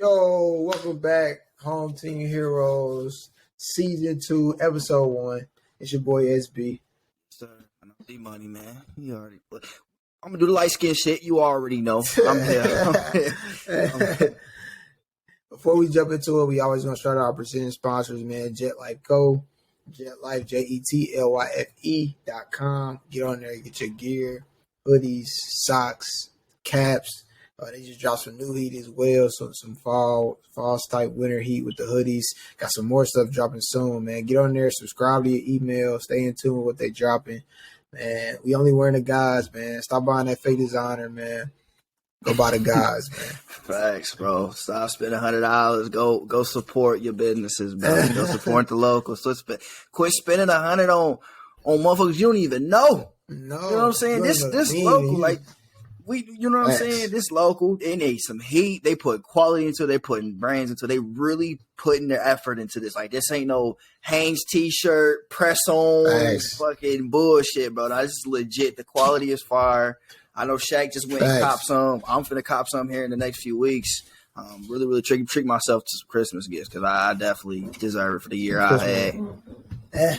Yo, welcome back, Home Team Heroes, Season 2, Episode 1. It's your boy SB. Sir, I know D-Money, man. You already. I'm gonna do the light skin shit. You already know. I'm here. Before we jump into it, we always gonna start our presenting sponsors, man. Jet Life Go, Jet Life, JETLYFE.com. Get on there, get your gear, hoodies, socks, caps. They just dropped some new heat as well, so some fall type winter heat with the hoodies. Got some more stuff dropping soon, man. Get on there, subscribe to your email, stay in tune with what they dropping, man. We only wearing the guys, man. Stop buying that fake designer, man. Go buy the guys, man. Facts, bro. Stop spending $100. Go support your businesses, man. Go support the locals. So quit spending $100 on motherfuckers you don't even know. No, you know what I'm saying? This local, like. You know what I'm saying? This local, they need some heat. They put quality into it. They putting brains into it. They really putting their effort into this. Like, this ain't no Hanes t-shirt, press on, fucking bullshit, bro. Nah, this is legit. The quality is fire. I know Shaq just went and copped some. I'm finna cop some here in the next few weeks. Really treat myself to some Christmas gifts because I definitely deserve it for the year I had. Hey,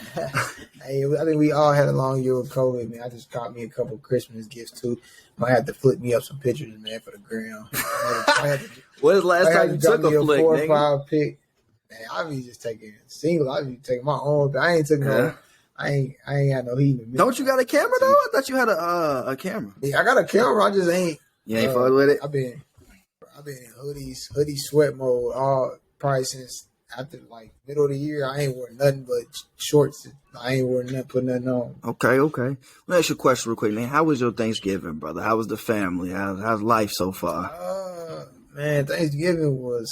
I think we all had a long year with COVID, man. I just got me a couple Christmas gifts too. Might have to flip me up some pictures, man, for the gram. When was the last time you took a flick, 4 or nigga? 5 pic. Man, I be just taking single. I be taking my own. I ain't taking no. I ain't had no heat. Don't you got a camera though? I thought you had a camera. Yeah, I got a camera. I just ain't. You ain't fucked with it. I've been in hoodie sweat mode all probably since after like middle of the year. I ain't wearing nothing but shorts. I ain't wearing nothing, put nothing on. Okay. Let me ask you a question real quick, man. How was your Thanksgiving, brother? How was the family? How's life so far? Man, Thanksgiving was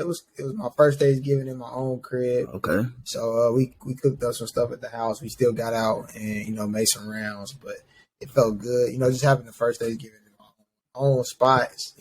it was my first Thanksgiving in my own crib. Okay. So we cooked up some stuff at the house. We still got out and made some rounds, but it felt good. Just having the first Thanksgiving in my own spots.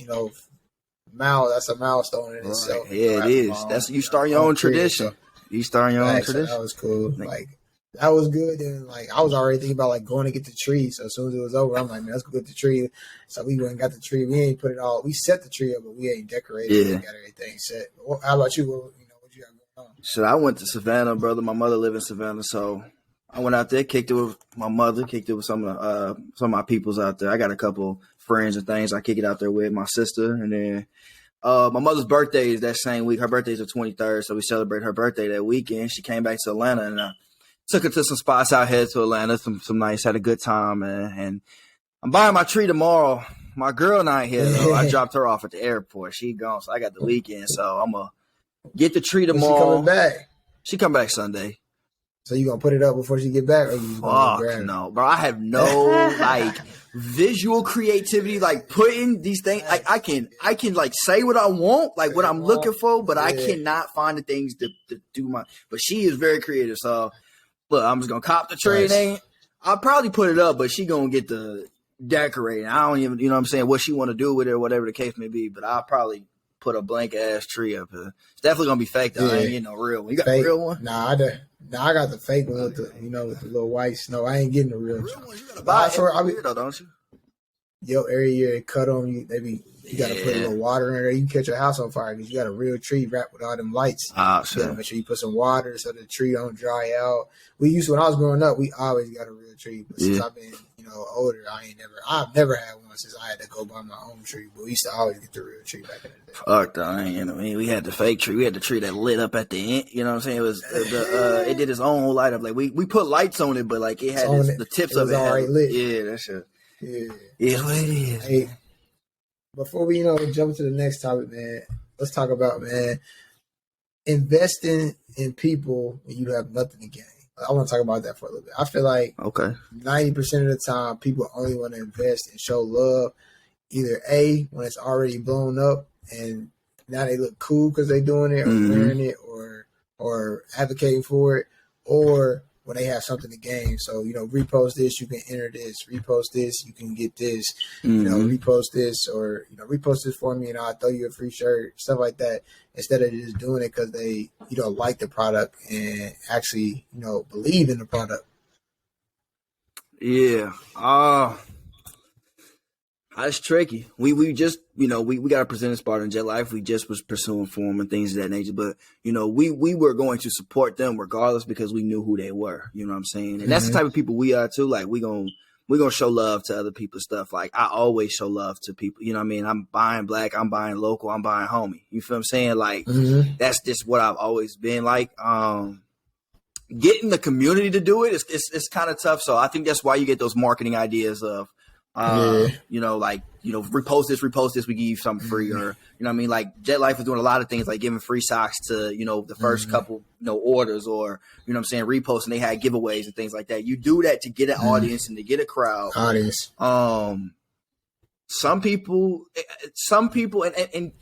That's a milestone in itself. Yeah, it is. That's you start your own tradition. So, you start your own tradition. That was cool. Like that was good. And like I was already thinking about like going to get the tree. So as soon as it was over, I'm like, man, let's go get the tree. So we went and got the tree. We ain't put it all. We set the tree up, but we ain't decorated. Yeah. We got everything set. How about you? What you got going on? So I went to Savannah, brother. My mother lived in Savannah, so I went out there, kicked it with my mother, kicked it with some of my peoples out there. I got a couple friends and things I kick it out there with, my sister, and then my mother's birthday is that same week. Her birthday is the 23rd, so we celebrate her birthday that weekend. She came back to Atlanta, and I took her to some spots out here to Atlanta, some nice, had a good time, man. And I'm buying my tree tomorrow. My girl not here, though. I dropped her off at the airport. She gone, so I got the weekend, so I'm going to get the tree tomorrow. She coming back? She come back Sunday. So you gonna put it up before she get back? Or you Fuck no, bro. I have no visual creativity, like putting these things. Like I can like say what I want, like what I'm looking for, but I cannot find the things to do my. But she is very creative, so look, I'm just gonna cop the tree. And I'll probably put it up, but she gonna get the decorating. I don't even, what I'm saying, what she want to do with it or whatever the case may be. But I'll probably put a blank ass tree up here. It's definitely gonna be fake though. I ain't getting no real one. You got a real one? Nah, I got the fake one with the with the little white snow. I ain't getting the real one. You gotta buy it though, don't you? Yo, every year they cut them. You gotta put a little water in there. You can catch your house on fire because you got a real tree wrapped with all them lights. Sure. You gotta make sure you put some water so the tree don't dry out. When I was growing up, we always got a real tree. But since I've been older, I've never had one since I had to go buy my own tree. But we used to always get the real tree back in the day. Fuck though, we had the fake tree. We had the tree that lit up at the end. You know what I'm saying? It was it did its own whole light up. Like we put lights on it, but like it had the tips of it already lit. Yeah, that shit. Yeah, it's what it is. Hey, before we jump to the next topic, man, let's talk about investing in people when you have nothing to gain. I want to talk about that for a little bit. I feel like 90% of the time, people only want to invest and show love either A, when it's already blown up and now they look cool because they're doing it or wearing it or advocating for it, or when they have something to gain. So, repost this, you can enter this. Repost this, you can get this. Repost this or, repost this for me and I'll throw you a free shirt, stuff like that. Instead of just doing it because they, like the product and actually, believe in the product. Yeah. I It's tricky. We just, we got a presenting spot in Jet Life. We just was pursuing form and things of that nature. But, we were going to support them regardless because we knew who they were. You know what I'm saying? And that's the type of people we are too. Like we're going to show love to other people's stuff. Like I always show love to people. You know what I mean? I'm buying black, I'm buying local, I'm buying homie. You feel what I'm saying? Like that's just what I've always been like. Getting the community to do it it's kind of tough. So I think that's why you get those marketing ideas of, repost this, we give you something free, or, you know what I mean? Like Jet Life is doing a lot of things like giving free socks to, the first couple, orders, or, you know what I'm saying, reposts, and they had giveaways and things like that. You do that to get an audience and to get a crowd. Some people, and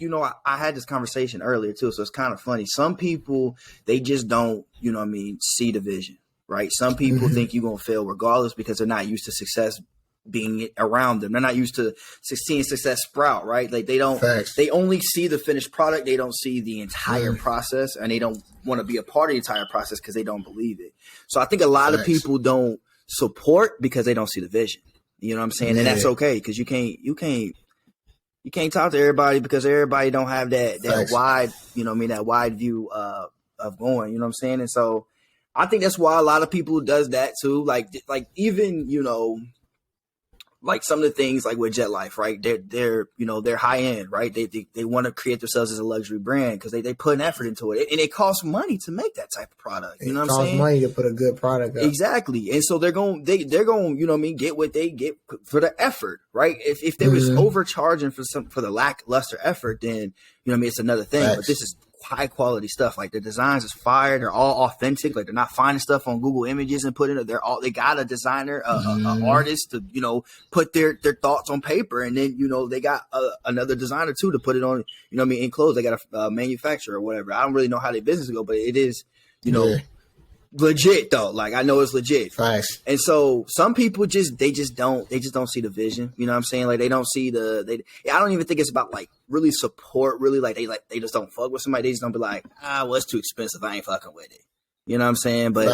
I had this conversation earlier too, so it's kind of funny. Some people, they just don't, see the vision, right? Some people think you're going to fail regardless because they're not used to success being around them. They're not used to seeing success sprout, right? Like they only see the finished product. They don't see the entire process, and they don't want to be a part of the entire process because they don't believe it. So I think a lot of people don't support because they don't see the vision. You know what I'm saying? And that's okay, because you can't talk to everybody because everybody don't have that wide, that wide view of going, you know what I'm saying? And so I think that's why a lot of people does that too. Like even, like some of the things like with Jet Life, right? They're high end, right? They want to create themselves as a luxury brand because they put an effort into it, and it costs money to make that type of product. You know what I'm saying? It costs money to put a good product up. Exactly, and so they're going, get what they get for the effort, right? If they was overcharging for the lackluster effort, then it's another thing. But this is high quality stuff. Like the designs is fire. They're all authentic. Like they're not finding stuff on Google Images and putting it. They got a designer, an artist to, put their thoughts on paper. And then, they got another designer too, to put it on, in clothes. They got a manufacturer or whatever. I don't really know how their business go, but it is, legit though. Like I know it's legit. Facts. And so some people don't see the vision. You know what I'm saying? Like they don't see I don't even think it's about like really support, really like they just don't fuck with somebody. They just don't be like, well, it's too expensive, I ain't fucking with it. You know what I'm saying? But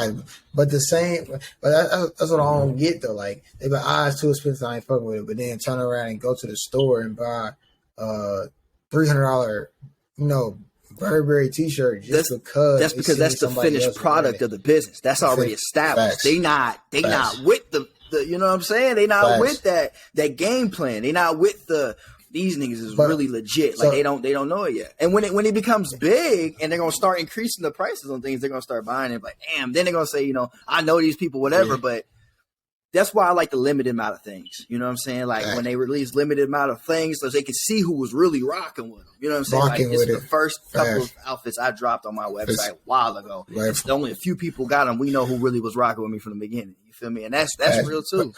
that's what I don't get though. Like they be like, it's too expensive, I ain't fucking with it. But then turn around and go to the store and buy $300, Burberry t-shirt because that's the finished product of the business. That's already established. Facts. They not with the you know what I'm saying? They not with that game plan. They not with these niggas is really legit. Like they don't know it yet. And when it becomes big and they're gonna start increasing the prices on things, they're gonna start buying it. Like damn, then they're gonna say, I know these people, whatever, but that's why I like the limited amount of things. You know what I'm saying? Like when they release limited amount of things so they can see who was really rocking with them. You know what I'm saying? Like it's the first couple of outfits I dropped on my website a while ago. Only a few people got them. We know who really was rocking with me from the beginning. You feel me? And that's real too.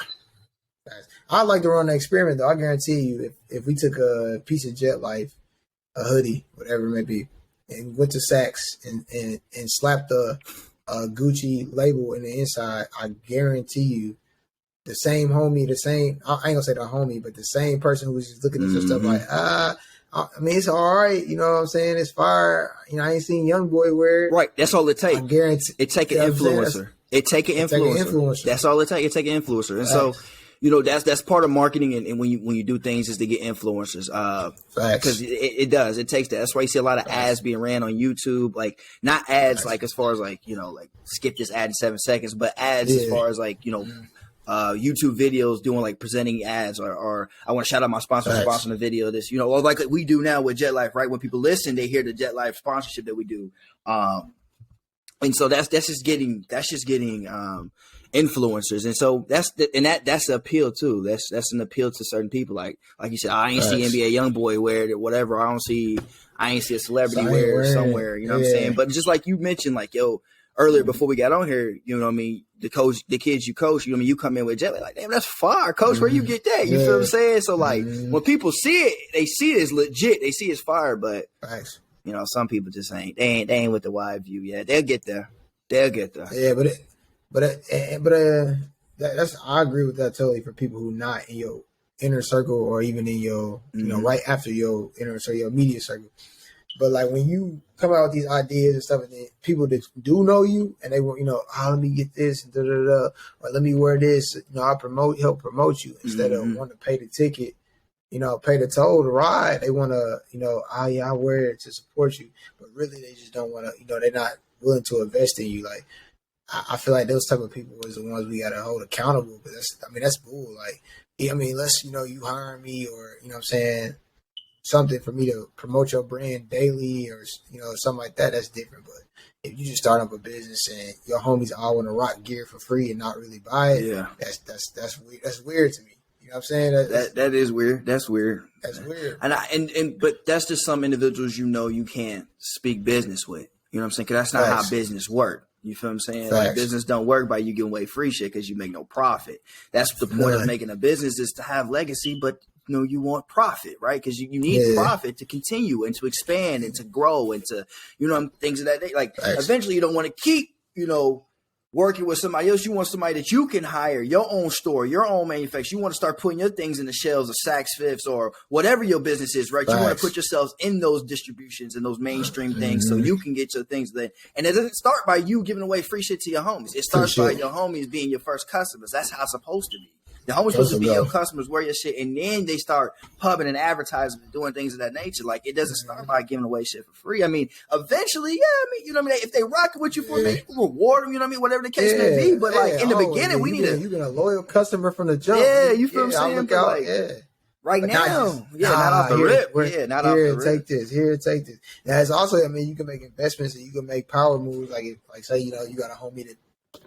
I'd like to run the experiment though. I guarantee you, if we took a piece of Jet Life, a hoodie, whatever it may be, and went to Saks and slapped the Gucci label in the inside, I guarantee you, the same homie, I ain't gonna say the homie, but the same person who was just looking at your stuff like, I mean, it's all right. You know what I'm saying? It's fire. I ain't seen Young Boy wear it. Right. That's all it takes. I guarantee. It take an influencer. It take an influencer. That's all it takes. It take an influencer. And so, that's part of marketing. And when you do things is to get influencers. Because it does. It takes that. That's why you see a lot of ads being ran on YouTube. Like not ads like as far as like, like skip this ad in 7 seconds, but ads as far as like, YouTube videos doing like presenting ads or I want to shout out my sponsor sponsoring the video of this, or like we do now with Jet Life, right? When people listen, they hear the Jet Life sponsorship that we do. And so that's just getting influencers. And so that's the appeal too. That's an appeal to certain people. Like you said, I ain't see NBA Youngboy wear it or whatever. I ain't see a celebrity wear it somewhere, you know what I'm saying? But just like you mentioned, like, earlier before we got on here, you know what I mean? The kids you coach, you come in with Jet like, damn, that's fire, coach. Where you get that? You feel what I'm saying? So like when people see it, they see it as legit. They see it's fire, but some people just ain't. They ain't with the wide view yet. They'll get there. Yeah, that's I agree with that totally for people who not in your inner circle or even in your right after your inner circle, your immediate circle. But like when you come out with these ideas and stuff, and then people that do know you and they want, let me get this, and or let me wear this, I help promote you instead of wanting to pay the ticket pay the toll to ride. They want to, I wear it to support you, but really they just don't want to, they're not willing to invest in you. Like, I feel like those type of people is the ones we got to hold accountable. But that's bull. Like, unless, you hire me or, what I'm saying, something for me to promote your brand daily or, something like that, that's different. But if you just start up a business and your homies all want to rock gear for free and not really buy it, that's weird. That's weird to me. You know what I'm saying? That is weird. That's weird. That's weird. But that's just some individuals you can't speak business with. You know what I'm saying? Because that's not how business work. You feel what I'm saying? Like, business don't work by you giving away free shit because you make no profit. That's the point of making a business, is to have legacy, but you want profit, right? Because you need profit to continue and to expand and to grow and to, things of that day. Like, eventually you don't want to keep, working with somebody else. You want somebody that you can hire, your own store, your own manufacturer. You want to start putting your things in the shelves of Saks Fifths or whatever your business is, right? You want to put yourselves in those distributions and those mainstream things so you can get your things there. And it doesn't start by you giving away free shit to your homies. It starts by your homies being your first customers. That's how it's supposed to be. The homies supposed to be your customers, wear your shit, and then they start pubbing and advertising and doing things of that nature. Like, it doesn't start by giving away shit for free. I mean, eventually, if they rock with you for a minute, you reward them, whatever the case may be. But like in the beginning, we need to. You get a loyal customer from the jump. Yeah, you feel what I'm saying? Right now, not off the rip. Not off the rip. Take this. Take this. Now, it's also, you can make investments and you can make power moves. Like say, you got a homie that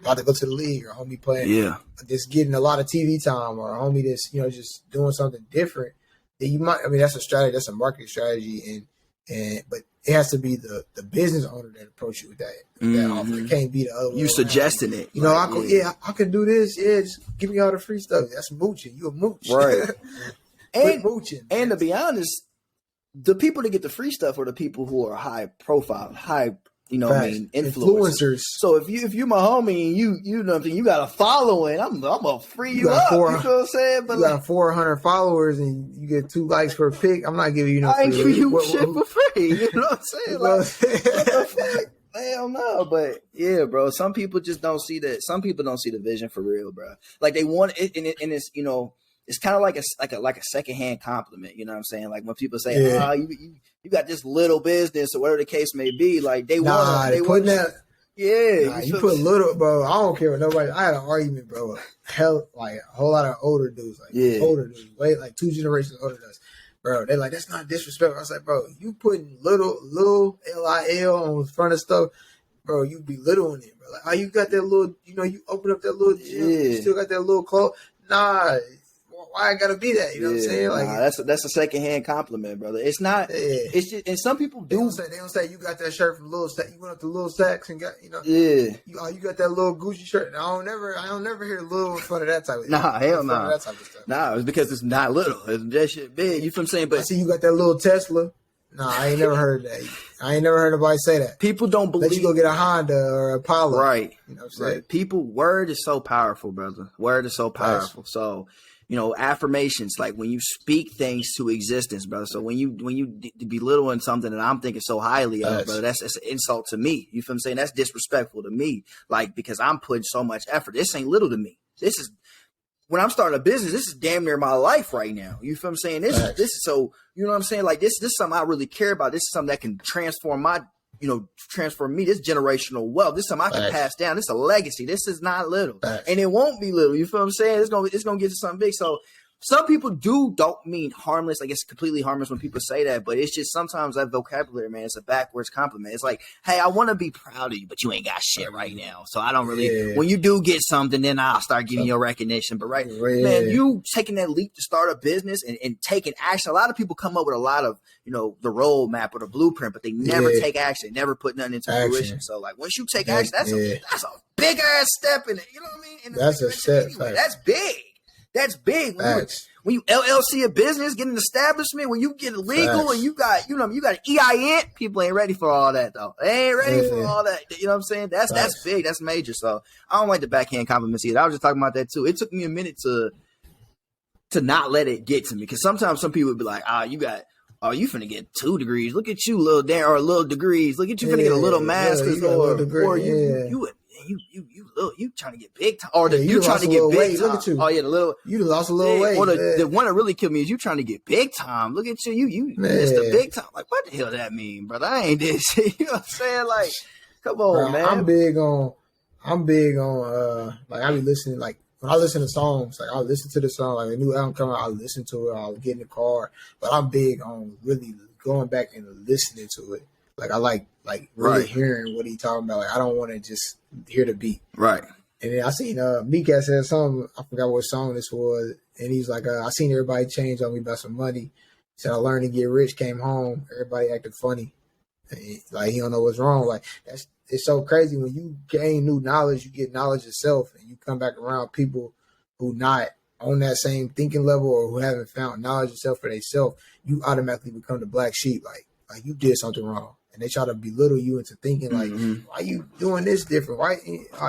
about to go to the league, or a homie playing, just getting a lot of TV time, or a homie that's, just doing something different. That you might, that's a strategy, that's a marketing strategy, but it has to be the business owner that approach you with that offer. It can't be the other way. You suggesting it. I can do this. Yeah, just give me all the free stuff. That's mooching. You a mooch. Right. and mooching. And to be honest, the people that get the free stuff are the people who are high profile, influencers. So if you're my homie and you got a following, I'm gonna free you up. You know what I'm saying? But you got 400 followers and you get 2 likes for a pic. I'm not giving you no free. I ain't giving you shit for free. You know what I'm saying? Like, what the fuck? Hell no. But yeah, bro. Some people just don't see that. Some people don't see the vision for real, bro. Like, they want it, and it's it's kind of like a secondhand compliment. You know what I'm saying? Like, when people say, you got this little business or whatever the case may be, like, they want that. Yeah, you put little, bro. I don't care what nobody. I had an argument, bro. Like a whole lot of older dudes, older dudes, like 2 generations older than us, bro. They're like, that's not disrespectful. I was like, bro, you putting little LIL on the front of stuff, bro. You belittling it, bro. Like, oh, you got that little, you open up that little gym, you still got that little clothes. Nah. Why I gotta be that? You know what I'm saying? Like, that's a secondhand compliment, brother. It's not. It's just, and some people do. They don't say you got that shirt from Little Sacks. You went up to Little Sacks and got, Yeah. You got that little Gucci shirt. I don't never hear little in front of that type of. Hell no. That type of stuff. Nah, it's because it's not little. It's that shit big. You feel what I'm saying? But I see you got that little Tesla. Nah, I ain't never heard that. I ain't never heard nobody say that. People don't believe. Let you go get a Honda or a Apollo. Right. You know what I'm saying? Right. People, word is so powerful, brother. Word is so powerful. Nice. So, affirmations, like when you speak things to existence, brother. So when you belittle in something that I'm thinking so highly of, brother, that's an insult to me. You feel what I'm saying? That's disrespectful to me. Like, because I'm putting so much effort. This ain't little to me. This is, when I'm starting a business, this is damn near my life right now. You feel what I'm saying? This is so, you know what I'm saying? Like, this is something I really care about. This is something that can transform me, this generational wealth. This is something I can pass down. This is a legacy. This is not little. And it won't be little. You feel what I'm saying? It's gonna get to something big. So some people don't mean harmless. Like, it's completely harmless when people say that, but it's just sometimes that vocabulary, man, it's a backwards compliment. It's like, hey, I want to be proud of you, but you ain't got shit right now. So I don't really, when you do get something, then I'll start giving you recognition. But man, you taking that leap to start a business and taking action. A lot of people come up with a lot of, the roadmap or the blueprint, but they never take action, never put nothing into fruition. So like, once you take action, that's a big ass step in it. You know what I mean? That's a step. Anyway, that's big. That's big. When you LLC a business, get an establishment, when you get legal and you got an EIN, people ain't ready for all that though. They ain't ready for all that. You know what I'm saying? That's big. That's major. So I don't like the backhand compliments either. I was just talking about that too. It took me a minute to not let it get to me, because sometimes some people would be like, you got oh, you finna get 2 degrees. Look at you, little or little degrees. Look at you finna get a little master's, or you trying to get big time, or you trying to get big weight. time. Look at you. Oh yeah, you lost a little weight. Or the one that really killed me is you trying to get big time. Look at you, you missed the big time. Like, what the hell does that mean, brother? I ain't this shit. You know what I'm saying? Like, come on, man. I'm big on like I be listening, like when I listen to songs, like I'll listen to the song, like a new album come out, I'll listen to it, I'll get in the car. But I'm big on really going back and listening to it. Like I like really hearing what he talking about. Like I don't want to just hear the beat. Right. And then I seen Mika said something, I forgot what song this was, and he's like, I seen everybody change on me about some money. He said I learned to get rich, came home, everybody acted funny. Like he don't know what's wrong. Like it's so crazy when you gain new knowledge, you get knowledge yourself, and you come back around people who not on that same thinking level or who haven't found knowledge yourself for themselves, you automatically become the black sheep. Like you did something wrong. And they try to belittle you into thinking like, why you doing this different? Why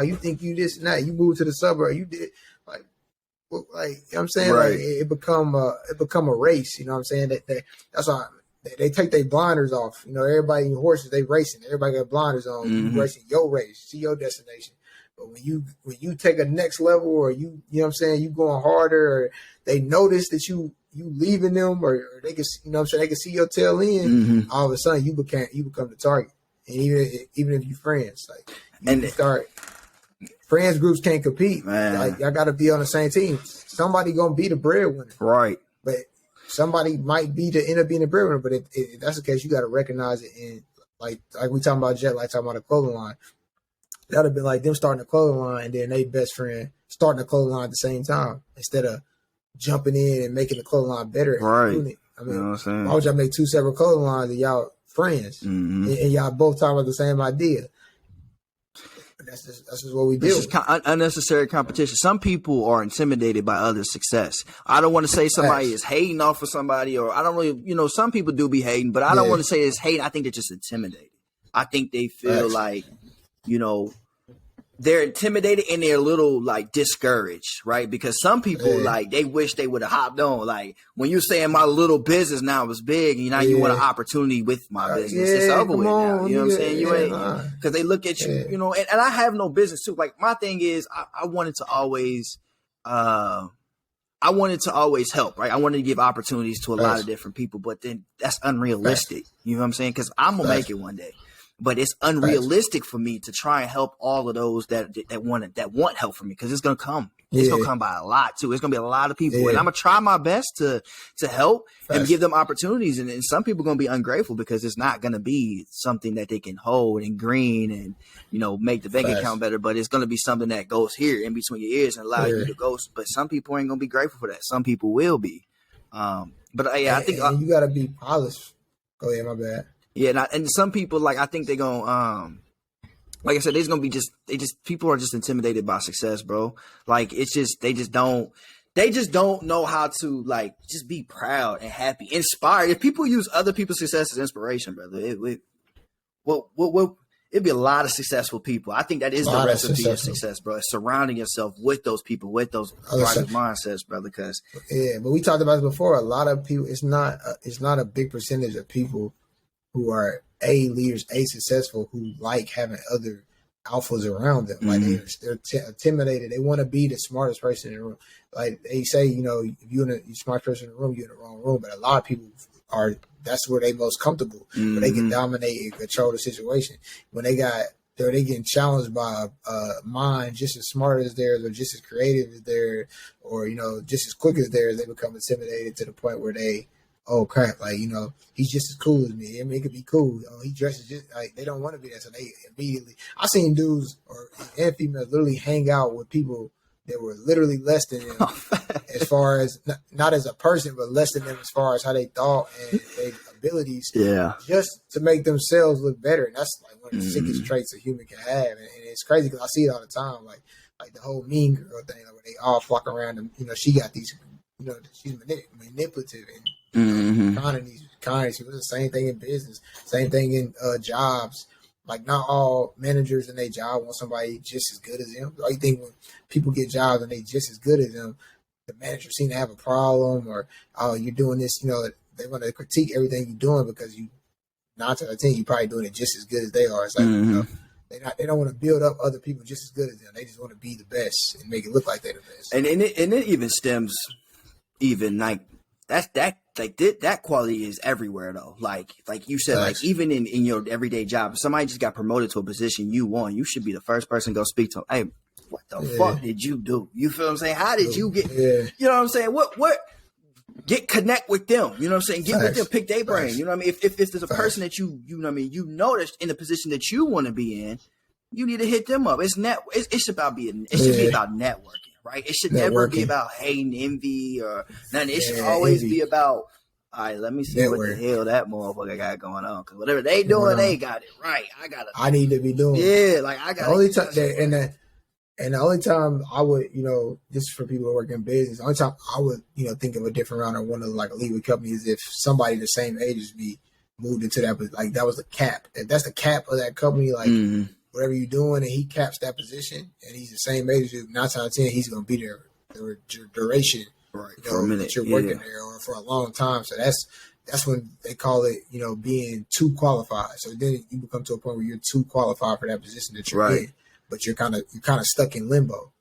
you think you this and that? You moved to the suburb. You did like you know what I'm saying? Right. Like it become a race. You know what I'm saying? That's why they take their blinders off. You know, everybody in horses, they racing. Everybody got blinders on. You racing your race, see your destination. But when you take a next level, or you know what I'm saying, you going harder, or they notice that you leaving them, or they can, you know what I'm saying, they can see your tail end. All of a sudden you become the target. And even if you friends, like you start friends groups can't compete. Man. Like y'all got to be on the same team. Somebody gonna be the breadwinner, right? But somebody might end up being the breadwinner. But if that's the case, you got to recognize it. And like we talking about Jet, like talking about a clothing line. That'd have been like them starting a clothing line and then they best friend starting a clothing line at the same time instead of jumping in and making the clothing line better. Right. I mean, you know what I'm saying? Why would y'all make 2 separate clothing lines and y'all friends and y'all both talking about the same idea? That's just what we do. This is unnecessary competition. Some people are intimidated by others' success. I don't want to say somebody is hating off of somebody, or I don't really, some people do be hating, but I don't want to say it's hate. I think they're just intimidated. I think they feel like, they're intimidated and they're a little like discouraged, right? Because some people like they wish they would have hopped on. Like when you're saying my little business now is big, and now you want an opportunity with my business. It's over with now. You know what I'm saying? You ain't because they look at you, and I have no business too. Like my thing is, I wanted to always, help, right? I wanted to give opportunities to a lot of different people, but then that's unrealistic. You know what I'm saying? Because I'm gonna make it one day. But it's unrealistic for me to try and help all of those that want help from me, because it's gonna come. It's gonna come by a lot too. It's gonna be a lot of people, and I'm gonna try my best to help and give them opportunities. And some people are gonna be ungrateful because it's not gonna be something that they can hold and green and make the bank account better. But it's gonna be something that goes here in between your ears and allow you to go. But some people ain't gonna be grateful for that. Some people will be. I think you gotta be polished. Go ahead, my bad. Yeah, and some people, like, I think they're going to, like I said, there's going to be people are just intimidated by success, bro. Like, it's just, they just don't know how to, like, just be proud and happy, inspired. If people use other people's success as inspiration, brother, it'd be a lot of successful people. I think that is the recipe of success, bro. It's surrounding yourself with those people, with those right mindsets, brother. Because but we talked about this before. A lot of people, it's not a big percentage of people who are leaders, successful, who like having other alphas around them. Like they're intimidated. They want to be the smartest person in the room. Like they say, if you're the smartest person in the room, you're in the wrong room. But a lot of people that's where they most comfortable, where they can dominate and control the situation. When they getting challenged by a mind just as smart as theirs, or just as creative as theirs, or just as quick as theirs, they become intimidated to the point where they, oh crap, like, he's just as cool as me. I mean, it could be cool. He dresses just like, they don't want to be that. So they immediately, I seen dudes and females literally hang out with people that were literally less than them as far as, not as a person, but less than them as far as how they thought and their abilities. Yeah. Just to make themselves look better. And that's like one of the sickest traits a human can have. And it's crazy because I see it all the time. Like the whole mean girl thing, like, where they all flock around them. She got these, she's manipulative and kind. It was the same thing in business, same thing in jobs. Like not all managers in their job want somebody just as good as them. I think when people get jobs and they just as good as them, the manager seem to have a problem, or you're doing this. they want to critique everything you're doing because you 9 out of 10 you probably doing it just as good as they are. It's like you know, they don't want to build up other people just as good as them. They just want to be the best and make it look like they're the best. And it even stems even like that quality is everywhere though. Like you said, like even in your everyday job, if somebody just got promoted to a position you want, you should be the first person to go speak to them. Hey, what the fuck did you do? You feel what I'm saying? How did you get, you know what I'm saying? What, connect with them, you know what I'm saying? Get with them, pick their brain, you know what I mean? If there's a person that you know what I mean, you know that's in the position that you want to be in, you need to hit them up. It should be about networking, right? It should never be about hate and envy or nothing. It should always be about, all right, let me see what the hell that motherfucker got going on. Because whatever they doing, they got it right. I need to be doing it. Like I got the only time and the only time I would, you know, just for people who work in business, the only time I would, you know, think of a different route or want to like leave a company is if somebody the same age as me moved into that, but like that was the cap. If that's the cap of that company, like whatever you're doing, and he caps that position, and he's the same age as you, 9 out of 10, he's going to be there the duration, right? You know, for a minute, that you're working there or for a long time. So that's when they call it, you know, being too qualified. So then you become to a point where you're too qualified for that position that you're in. But you're kind of stuck in limbo.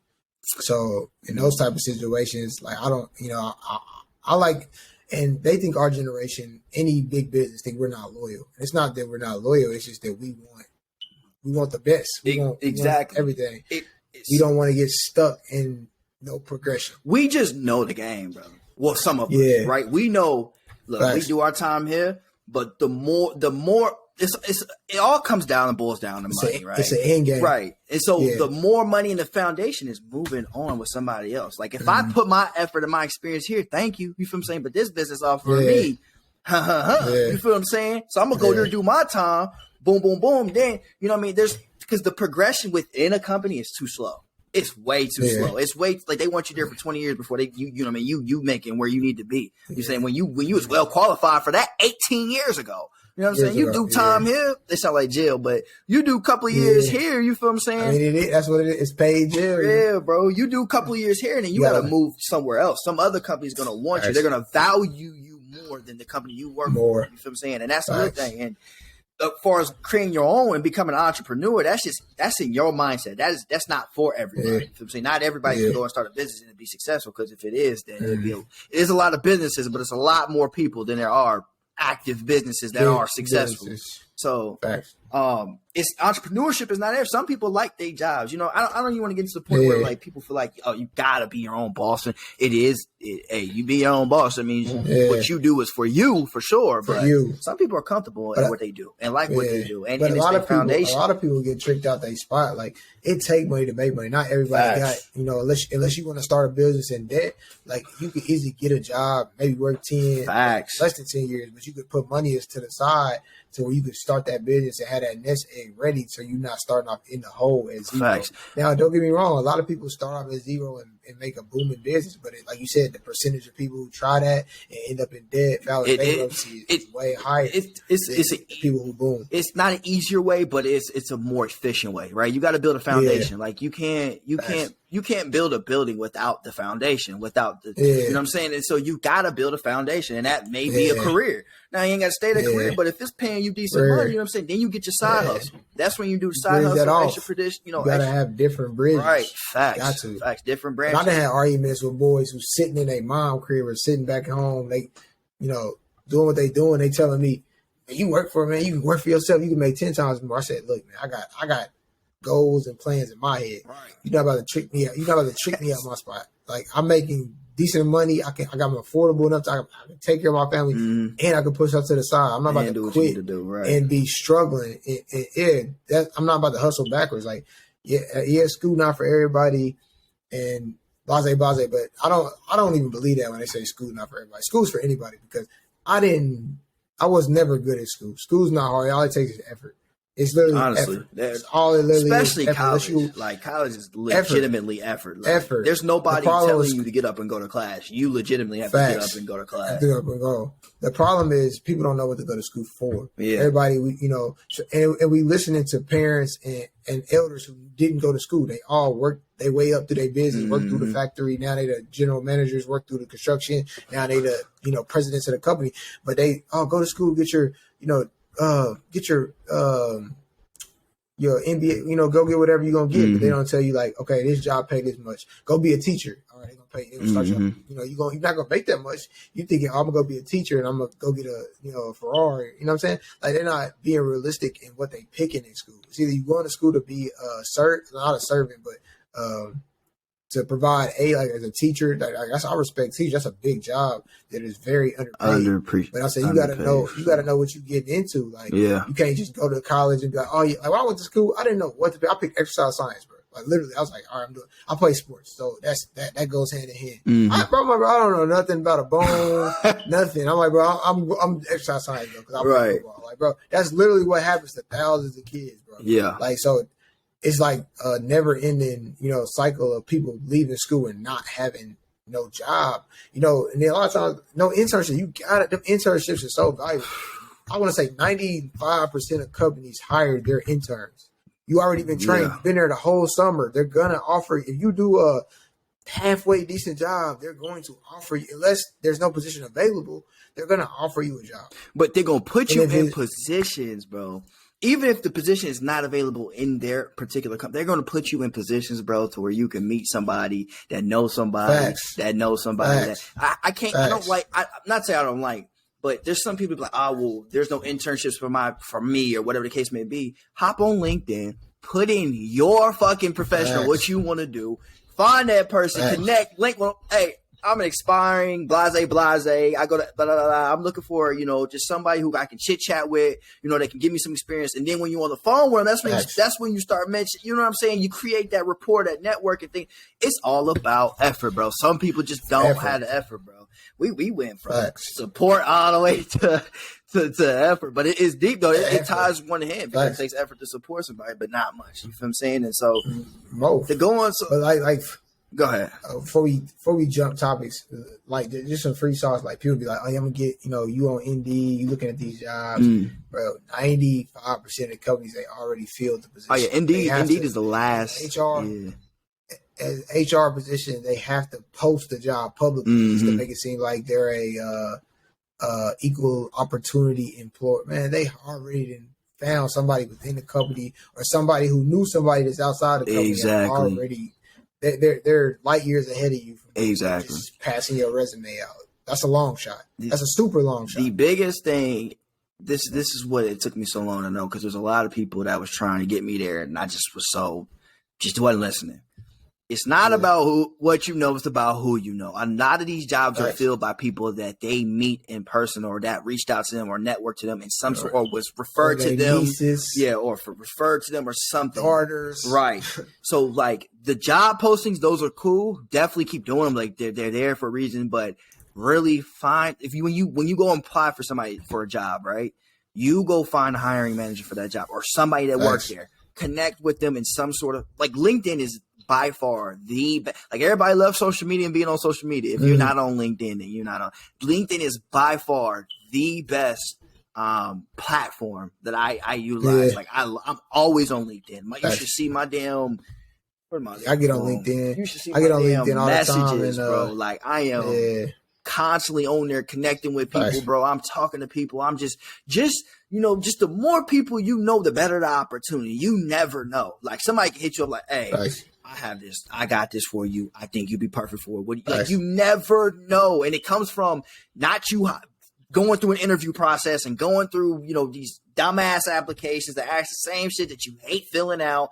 So in those type of situations, like I like, and they think our generation, any big business, think we're not loyal. And it's not that we're not loyal. It's just that we want the best. We want everything. We don't want to get stuck in no progression. We just know the game, brother. Well, some of us, right? We know. Look, we do our time here, but the more. It all comes down and boils down to money, right? It's an end game. Right. And so the more money in the foundation is moving on with somebody else. Like if I put my effort and my experience here, thank you. You feel what I'm saying? But this business offering me, you feel what I'm saying? So I'm going to go there and do my time. Boom, boom, boom. Then, you know what I mean? Because the progression within a company is too slow. It's way too slow. It's way like they want you there for 20 years before you know what I mean? You making where you need to be. You're saying when you was well qualified for that 18 years ago. You know what I'm saying? You do time here. They sound like jail, but you do a couple of years here. You feel what I'm saying? I mean, that's what it is. It's paid jail. Yeah, bro. You do a couple of years here, and then you got to move somewhere else. Some other company's going to want you. They're going to value you more than the company you work for. You feel what I'm saying? And that's the good thing. And as far as creating your own and becoming an entrepreneur, that's in your mindset. That's not for everybody. You feel what I'm saying? Not everybody can go and start a business and be successful, because if it is, then it is a lot of businesses, but it's a lot more people than there are active businesses that are successful. So it's entrepreneurship is not there. Some people like their jobs. You know, I don't even want to get to the point where like people feel like, oh, you gotta be your own boss. And hey, you be your own boss. I mean, what you do is for you, for sure. But some people are comfortable in what they do and like what they do. And, but a lot of people get tricked out their spot. Like it take money to make money. Not everybody got, you know, unless you want to start a business in debt, like you could easily get a job, maybe work less than 10 years, but you could put money to the side to where you could start that business and have that nest egg ready, so you're not starting off in the hole as zero. Now, don't get me wrong. A lot of people start off as zero and make a booming business, but like you said, the percentage of people who try that and end up in debt, filing bankruptcy is way higher. It's people who boom. It's not an easier way, but it's a more efficient way, right? You got to build a foundation. Like you can't build a building without the foundation, without the, you know what I'm saying? And so you got to build a foundation, and that may be a career. Now, you ain't got to stay in a career, but if it's paying you decent money, you know what I'm saying? Then you get your side hustle. That's when you do the side hustle, extra tradition, you know. You got to have different bridges. Right. Facts. Got to. Facts. Different branches. I done had arguments with boys who's sitting in their mom crib or sitting back at home. They, you know, doing what they doing. They telling me, you work for it, man. You can work for yourself. You can make 10 times more. I said, look, man, I got goals and plans in my head. Right. You're not about to trick me out. You're not about to trick me out my spot. Like, I'm making decent money. I got them affordable enough to I can take care of my family, and I can push up to the side. I'm not about to quit and be struggling. I'm not about to hustle backwards. Like, school not for everybody, and blase, but I don't even believe that when they say school not for everybody. School's for anybody, because I was never good at school. School's not hard. All it takes is effort. It's literally honestly effort. That's all it literally especially is. college. Like college is legitimately effort. Like, effort. There's nobody telling you to get up and go to class. You legitimately have to get up and go to class. Get up and go. The problem is people don't know what to go to school for. Yeah. Everybody, and we listening to parents and elders who didn't go to school. They all worked their way up through their business, worked through the factory. Now they the general managers, work through the construction. Now they the presidents of the company. But they go to school, get your MBA, go get whatever you're gonna get, but they don't tell you like, okay, this job pay this much. Go be a teacher. All right, they're gonna pay. They're gonna start you're not gonna make that much. You thinking, I'm gonna go be a teacher and I'm gonna go get a Ferrari. You know what I'm saying? Like they're not being realistic in what they picking in school. It's either you going to school to be not a servant, but to provide as a teacher. I respect teachers. That's a big job that is very underpaid. But I say you gotta know what you getting into. Like you can't just go to college and be like, when I went to school, I didn't know what to be. I picked exercise science, bro. Like literally, I was like, all right, I play sports, so that goes hand in hand. I don't know nothing about a bone, nothing. I'm like, bro, I'm exercise science, bro, because I play football. Like, bro, that's literally what happens to thousands of kids, bro. Yeah, like so. It's like a never-ending, cycle of people leaving school and not having no job. And then a lot of times, no internship. Them internships are so valuable. I want to say 95% of companies hire their interns. You already been trained, been there the whole summer. They're gonna offer, if you do a halfway decent job, they're going to offer you, unless there's no position available, they're gonna offer you a job. But they're gonna put you in positions, bro. Even if the position is not available in their particular company, they're going to put you in positions, bro, to where you can meet somebody that knows somebody that knows somebody. That I can't. Facts. I don't like. I'm not saying I don't like, but there's some people like, there's no internships for me or whatever the case may be. Hop on LinkedIn, put in your fucking professional, what you want to do, find that person, connect, link. Hey, I'm an expiring blase. I go to blah, blah, blah. I'm looking for, just somebody who I can chit chat with, that can give me some experience. And then when you're on the phone with them, that's when you start mentioning, you know what I'm saying? You create that rapport, that network and thing. It's all about effort, bro. Some people just don't have the effort, bro. We went from support all the way to effort, but it is deep though. It ties one hand because it takes effort to support somebody, but not much. You feel what I'm saying? And so to go on, go ahead. Before we jump topics, like just some free sauce. Like people be like, I'm gonna get you on Indeed. You looking at these jobs, bro? 95% of companies they already filled the position. Oh yeah, Indeed is the last HR. Yeah. As HR position, they have to post the job publicly to make it seem like they're a equal opportunity employer. Man, they already found somebody within the company or somebody who knew somebody that's outside the company. Exactly. Already. They're light years ahead of you from just passing your resume out. That's a long shot. That's a super long shot. The biggest thing, this is what it took me so long to know, because there's a lot of people that was trying to get me there, and I just wasn't listening. It's not about what you know, it's about who you know. A lot of these jobs are filled by people that they meet in person or that reached out to them or networked to them in some sort, or was referred to them. Nieces, referred to them or something. Daughters. Right. So like the job postings, those are cool. Definitely keep doing them. Like they're there for a reason, but really find when you go and apply for somebody for a job, right? You go find a hiring manager for that job or somebody that works there. Connect with them in some sort of, like, LinkedIn is by far the best. Like, everybody loves social media and being on social media. If you're not on LinkedIn, then you're not on. LinkedIn is by far the best platform that I utilize. Like, I'm always on LinkedIn. You should see my damn. I get on LinkedIn. You should see I get on LinkedIn all messages, the time, bro. Like, I am constantly on there connecting with people, bro. I'm talking to people. I'm just the more people you know, the better the opportunity. You never know. Like, somebody can hit you up like, hey, I have this. I got this for you. I think you'd be perfect for it. Like, you never know. And it comes from not you going through an interview process and going through, these dumbass applications that ask the same shit that you hate filling out.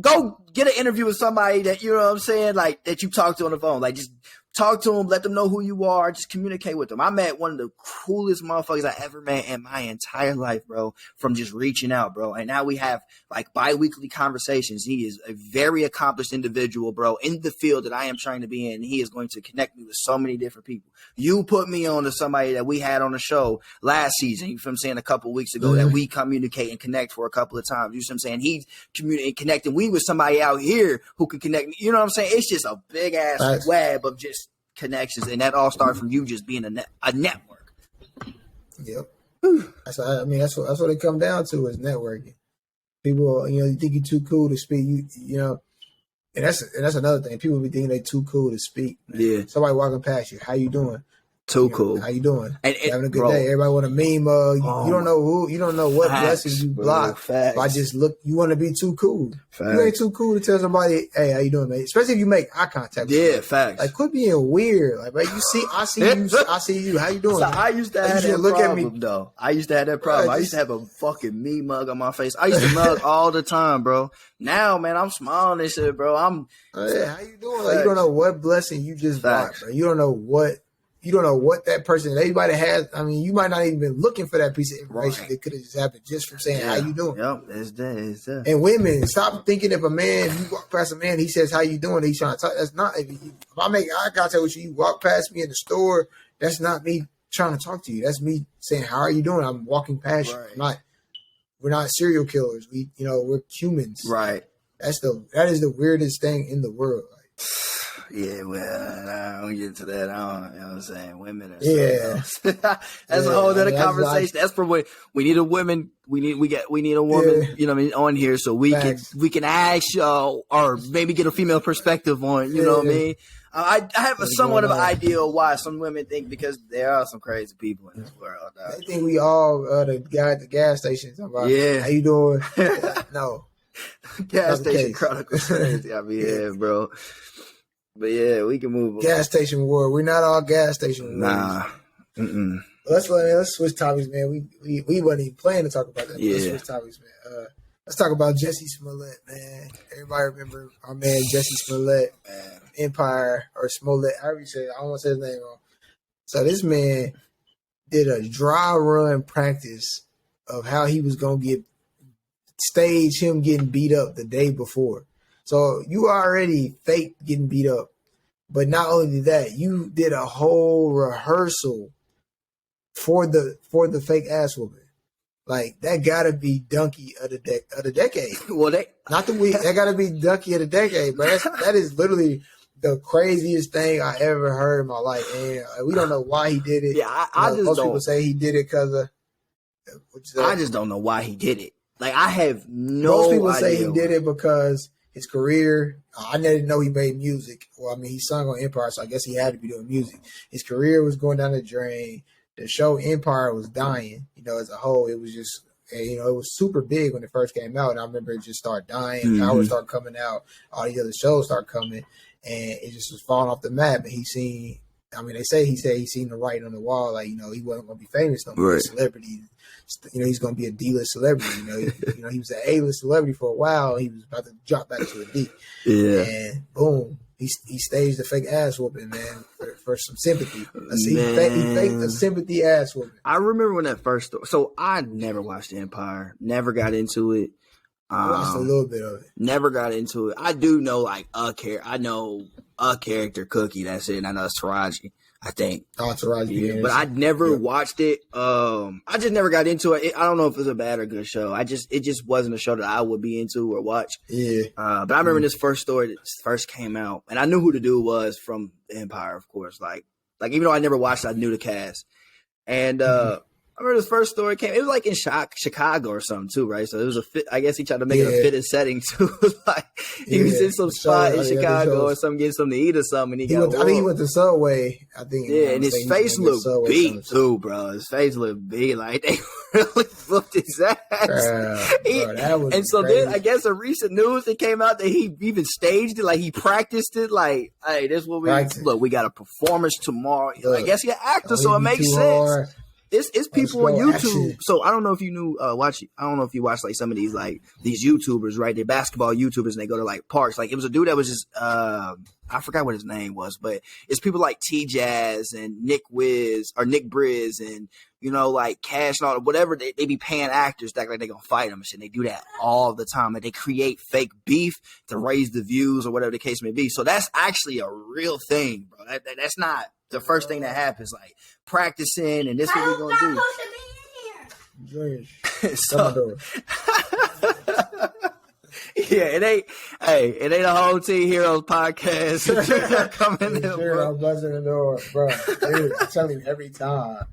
Go get an interview with somebody that, you know what I'm saying, like, that you talk to on the phone. Like, just talk to them, let them know who you are, just communicate with them. I met one of the coolest motherfuckers I ever met in my entire life, bro, from just reaching out, bro. And now we have like bi-weekly conversations. He is a very accomplished individual, bro, in the field that I am trying to be in. He is going to connect me with so many different people. You put me on to somebody that we had on the show last season, you know what I'm saying, a couple of weeks ago, that we communicate and connect for a couple of times. You know what I'm saying? He's communicating, connecting. We with somebody out here who can connect me. You know what I'm saying? It's just a big ass web of just connections, and that all started from you just being a network. Yep. That's what it comes down to is networking. People, you think you're too cool to speak. You know, and that's another thing. People be thinking they too cool to speak. Man. Yeah. Somebody walking past you, how you doing? Too cool. How you doing? And having a good day. Everybody want a meme. You don't know who. You don't know what blessings you block by just look. You want to be too cool. Facts. You ain't too cool to tell somebody, "Hey, how you doing, man?" Especially if you make eye contact. With facts. Like, quit being weird. Like, man, I see you. I see you. How you doing? So I used to have that look problem, at me. Though. I used to have that problem. I used to have a fucking me mug on my face. I used to mug all the time, bro. Now, man, I'm smiling and shit, bro. How you doing? Like, you don't know what blessing you just blocked, bro. You don't know what. You don't know what that person, anybody has. I mean, you might not even been looking for that piece of information. Right. It could have just happened just from saying, how you doing? Yep, it's that. And women, stop thinking if a man, you walk past a man, he says, how you doing? He's trying to talk. That's not, if I make eye contact with you, you walk past me in the store, that's not me trying to talk to you. That's me saying, how are you doing? I'm walking past you. We're not serial killers. We're humans. Right. That is the weirdest thing in the world. Like, yeah, well, I don't get into that. You know what I'm saying? Women are that's a whole other conversation. That's for when we need a woman. We need a woman, you know what I mean, on here so we can ask y'all or maybe get a female perspective on, you know what I mean? I have a somewhat of an idea of why some women think, because there are some crazy people in this world. They think we all the guy at the gas station talking about, how you doing? No. Gas station chronicles crazy. I mean, bro. But yeah, we can move on. Gas station war. We're not all gas station wars. Nah. Let's switch topics, man. We wasn't even planning to talk about that. Let's switch topics, man. Let's talk about Jesse Smollett, man. Everybody remember our man Jesse Smollett, Empire or Smollett. I don't want to say his name wrong. So this man did a dry run practice of how he was gonna stage him getting beat up the day before. So you already faked getting beat up, but not only that, you did a whole rehearsal for the fake ass whooping. Like, that gotta be donkey of the decade. Well, that gotta be donkey of the decade, bro. That is literally the craziest thing I ever heard in my life. And we don't know why he did it. Yeah, most people say he did it because of. I just don't know why he did it. Like, I have no. Most people idea say he did it because his career. I didn't know he made music. Well, I mean, he sung on Empire, so I guess he had to be doing music. His career was going down the drain. The show Empire was dying, as a whole. It was just, it was super big when it first came out. And I remember it just started dying. Mm-hmm. Power started coming out. All the other shows started coming. And it just was falling off the map. And they said he seen the writing on the wall. Like, he wasn't going to be famous no more. Right. Celebrity. He's going to be a D-list celebrity. He was an A-list celebrity for a while. He was about to drop back to a D. Yeah. And boom. He staged the fake ass whooping, man, for some sympathy. He faked a sympathy ass whooping. I remember when that first started. So I never watched Empire, never got into it. I watched a little bit of it. Never got into it. I do know I know a character, Cookie. That's it. And I know it's Taraji, I think. Oh, Taraji. Yeah, but I never watched it. I just never got into it. I don't know if it's a bad or good show. It just wasn't a show that I would be into or watch. Yeah. But I remember this first story that first came out, and I knew who the dude was from Empire, of course. Like even though I never watched it, I knew the cast. And I remember this first story came. It was like in Chicago or something too, right? So it was I guess he tried to make it a fitted setting too. Like he was in some spot in Chicago or something, getting something to eat or something. And I think he went to Subway. I think. Yeah, and his face looked beat too, bro. His face looked beat. Like they really whooped his ass. And so crazy. Then I guess a recent news that came out that he even staged it, like he practiced it. Like, hey, this is what we look. We got a performance tomorrow. I guess he's an actor, so it makes sense. It's people on YouTube. So I don't know if you knew I don't know if you watch like some of these YouTubers, right? They're basketball YouTubers and they go to like parks. Like it was a dude that was just I forgot what his name was, but it's people like T-Jazz and Nick Briz and like Cash and all whatever. They be paying actors that like they gonna fight them and shit. They do that all the time. Like they create fake beef to raise the views or whatever the case may be. So that's actually a real thing, bro. That's not the first thing that happens, like practicing and this what we're gonna do. So, yeah, it ain't a Whole Team Heroes podcast. Coming in, bro. I'm buzzing the door, bro. I'm telling you every time.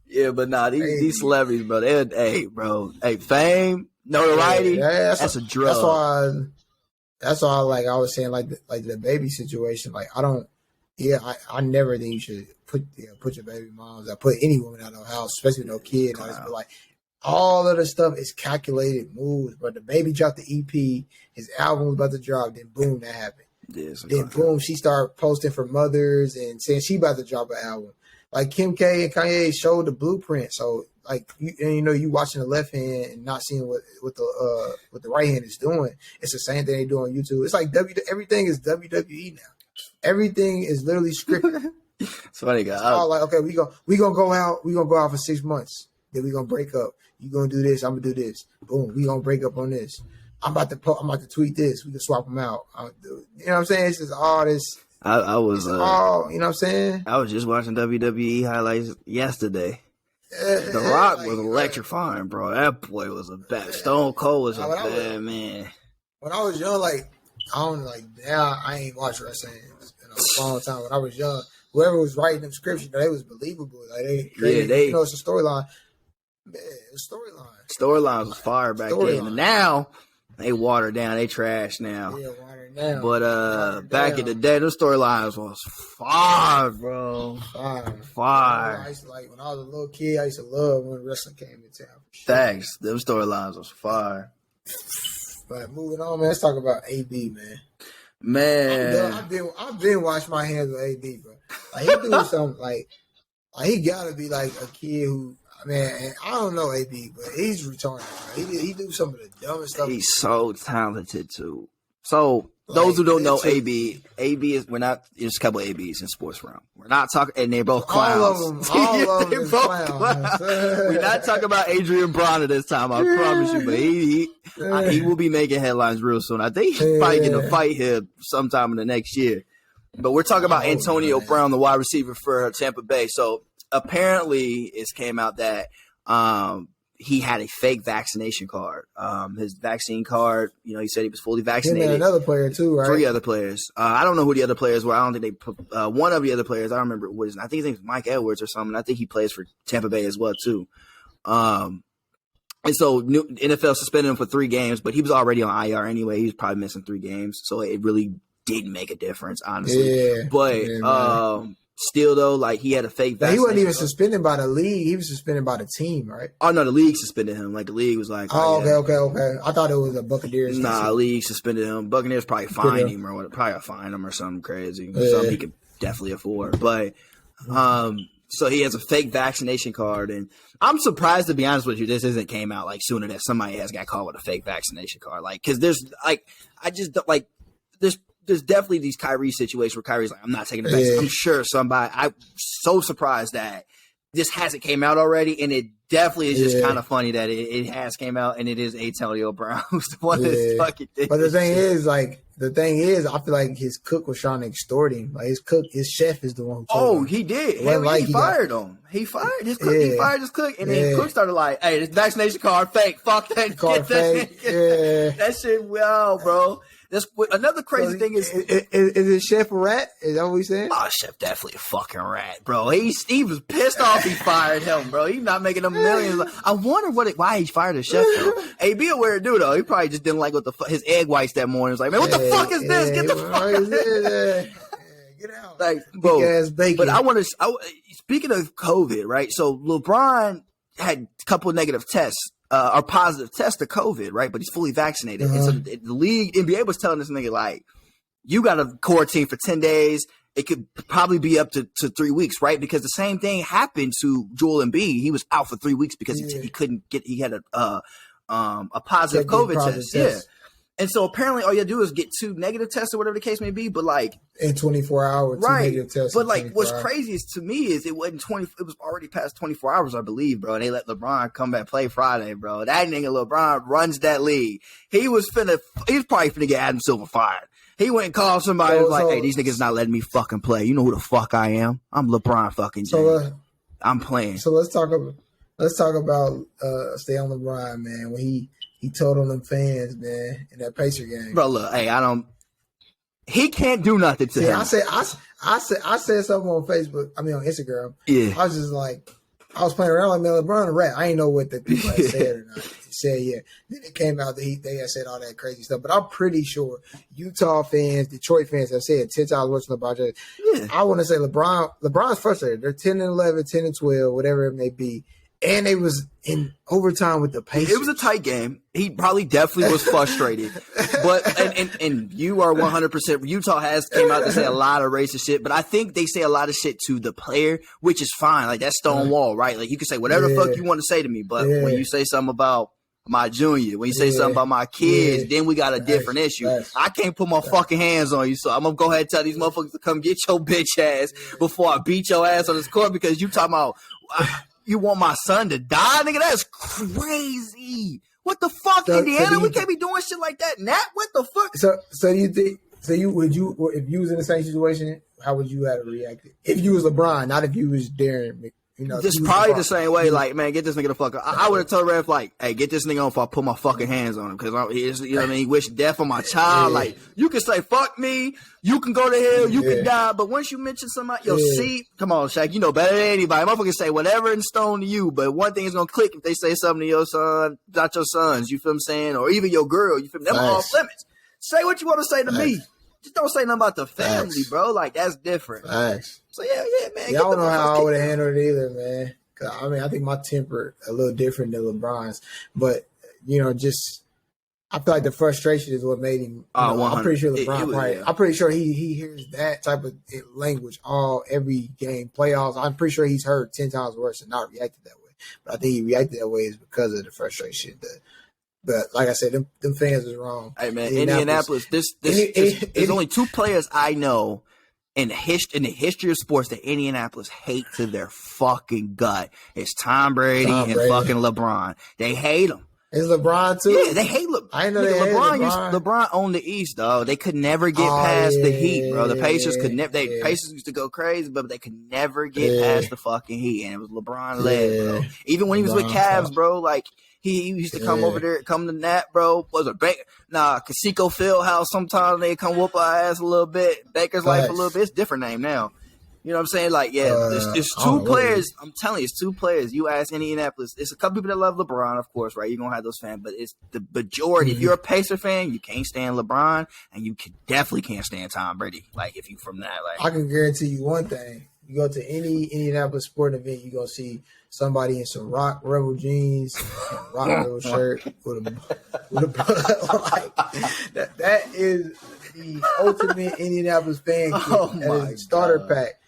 Yeah, but nah, these celebrities, bro. Fame, notoriety. Yeah, that's a drug. That's why, like I was saying, like the baby situation. Like I never think you should put your baby moms or put any woman out of the house, especially no kid. But like all of the stuff is calculated moves. But the baby dropped the EP, his album was about to drop, then boom, that happened. Yes, then boom, she started posting for mothers and saying she about to drop an album. Like Kim K and Kanye showed the blueprint. So like you watching the left hand and not seeing what the right hand is doing. It's the same thing they do on YouTube. It's like everything is WWE now. Everything is literally scripted. It's funny, guy. All like, okay, we gonna go out for 6 months. Then we gonna break up. You gonna do this? I'm gonna do this. Boom. We gonna break up on this. I'm about to tweet this. We can swap them out. You know what I'm saying? It's just all this. I was you know what I'm saying? I was just watching WWE highlights yesterday. The Rock was electrifying, bro. That boy was a bad. Stone Cold was a bad man. When I was young, now I ain't watched wrestling in a long time. When I was young, whoever was writing them scripts, they was believable. Like they it's a storyline. Man, it's storyline. Storylines was fire back then. And now they watered down. They trash now. Yeah, watered down. But back in the day, those storylines was fire, bro. Fire. I used to, when I was a little kid, I used to love when wrestling came in town. Thanks. Them storylines was fire. But moving on, man. Let's talk about AB, man. Man, I've been washing my hands with AB, bro. Like he doing something like he gotta be like a kid who. Man, I don't know AB, but he's retarded. Bro. He do some of the dumbest stuff. He's so talented too. So those who don't know AB is there's a couple of ABs in sports realm. We're not talking, and they're both clowns. All of them clowns. We're not talking about Adrian Bronner this time, I promise you. But he will be making headlines real soon. I think he's probably going to fight him sometime in the next year. But we're talking about Antonio Brown, the wide receiver for Tampa Bay. So apparently, it came out that he had a fake vaccination card. His vaccine card, he said he was fully vaccinated. And another player too, right? 3 other players. I don't know who the other players were. I don't think they put one of the other players. I don't remember what his name. I think his name was Mike Edwards or something. I think he plays for Tampa Bay as well too. And so NFL suspended him for 3 games, but he was already on IR anyway. He was probably missing 3 games, so it really didn't make a difference, honestly. Yeah, but still, though, he had a fake vaccination. He wasn't even suspended by the league. He was suspended by the team, right? Oh, no, the league suspended him. The league was like... Okay. I thought it was a Buccaneers. Nah, league suspended him. Buccaneers probably fined him or something crazy. Yeah. Something he could definitely afford. But, so he has a fake vaccination card. And I'm surprised, to be honest with you, this came out, sooner that somebody has got caught with a fake vaccination card. Because there's, there's definitely these Kyrie situations where Kyrie's like, I'm not taking the vaccine. Yeah. I'm sure I'm so surprised that this hasn't came out already. And it definitely is just kind of funny that it has came out and it is Antonio Brown who's the one that's fucking thing. But the thing is, I feel like his cook was trying to extort him. His chef is the one who told him. He did. He fired him. He fired his cook. He fired his cook. And then cook started like, hey, this vaccination card fake. Fuck that. Card fake. That shit, bro. That's another crazy thing is it Chef a rat? Is that what we saying? Oh, Chef definitely a fucking rat, bro. He was pissed off he fired him, bro. He's not making them millions. I wonder why he fired the chef, though. Hey, be aware to do, though. He probably just didn't like his egg whites that morning. He was like, man, what the fuck is this? Get the fuck out of here. Get out. Bro, but I want to, speaking of COVID, right? So LeBron had a couple of negative tests. Are positive tests to COVID, right? But he's fully vaccinated. And so the league, NBA was telling this nigga, you got to quarantine for 10 days. it could probably be up to 3 weeks, right? Because the same thing happened to Joel Embiid. He was out for 3 weeks because he couldn't get. He had a positive COVID test. Yeah. And so apparently all you do is get 2 negative tests or whatever the case may be, but like in 24 hours, right. 2 negative tests. But like what's crazy is to me is it wasn't 20. It was already past 24 hours, I believe, bro. And they let LeBron come back play Friday, bro. That nigga LeBron runs that league. He was probably finna get Adam Silver fired. He went and called somebody and was like, hey, these niggas not letting me fucking play. You know who the fuck I am? I'm LeBron fucking James. I'm playing. So let's talk about stay on LeBron, man. When he told on them fans, man, in that Pacer game. Bro, look, hey, he can't do nothing to him. I said something on Facebook. I mean, on Instagram. Yeah. I was just like, I was playing around like, man, LeBron a rat. I ain't know what the people had said or not. He said, yeah. Then it came out that they had said all that crazy stuff. But I'm pretty sure Utah fans, Detroit fans have said 10 times worse than LeBron. Yeah. I want to say LeBron's frustrated. They're 10-11, 10-12, whatever it may be. And they was in overtime with the Pacers. It was a tight game. He probably definitely was frustrated. But and you are 100%. Utah has came out to say a lot of racist shit, but I think they say a lot of shit to the player, which is fine. Like that's Stonewall, right? Like you can say whatever the fuck you want to say to me, but when you say something about my junior, when you say something about my kids, then we got a different issue. I can't put my fucking hands on you, so I'm gonna go ahead and tell these motherfuckers to come get your bitch ass before I beat your ass on this court because you talking about. You want my son to die, nigga? That's crazy. What the fuck, Indiana? We can't be doing shit like that. Nat, what the fuck? So you think? So if you was in the same situation, how would you have reacted? If you was LeBron, not if you was Darren. Just probably the same way. Like, man, get this nigga the fuck out. I would have told ref like, hey, get this nigga on before I put my fucking hands on him because you know what I mean. He wish death on my child. Like, you can say fuck me, you can go to hell, you can die, but once you mention somebody, see, come on, Shaq, you know better than anybody. Motherfuckers say whatever in stone to you, but one thing is gonna click if they say something to your son, not your sons. You feel what I'm saying, or even your girl. You feel me? Them all limits. Say what you want to say to me. Just don't say nothing about the family, bro. Like, that's different. Nice. So, yeah, man. Yeah, I don't know how I would have handled it either, man. Cause, I mean, I think my temper a little different than LeBron's. But, I feel like the frustration is what made him. I'm pretty sure LeBron, I'm pretty sure he hears that type of language every game, playoffs. I'm pretty sure he's heard 10 times worse and not reacted that way. But I think he reacted that way is because of the frustration. But like I said, them fans is wrong. Hey man, Indianapolis. There's only 2 players I know in the history of sports that Indianapolis hate to their fucking gut. It's Tom Brady and fucking LeBron. They hate him. Is LeBron too? Yeah, they hate LeBron. I know they hate LeBron. LeBron owned the East, dog. They could never get past the Heat, bro. The Pacers could never. Pacers used to go crazy, but they could never get past the fucking Heat, and it was LeBron led, bro. Even when he was with Cavs, bro, like. He used to come over there, come to Nat, bro. Was a Casico Fieldhouse. Sometimes they come whoop our ass a little bit. Baker's Life a little bit. It's a different name now. You know what I'm saying? Like, there's 2 players. I'm telling you, it's 2 players. You ask Indianapolis. It's a couple people that love LeBron, of course, right? You're going to have those fans, but it's the majority. If you're a Pacer fan, you can't stand LeBron, and you definitely can't stand Tom Brady. Like, if you from that. Like, I can guarantee you one thing. You go to any Indianapolis sporting event, you're going to see somebody in some Rock Rebel jeans, and Rock Rebel shirt with a like that is the ultimate Indianapolis fan kit. That is starter pack.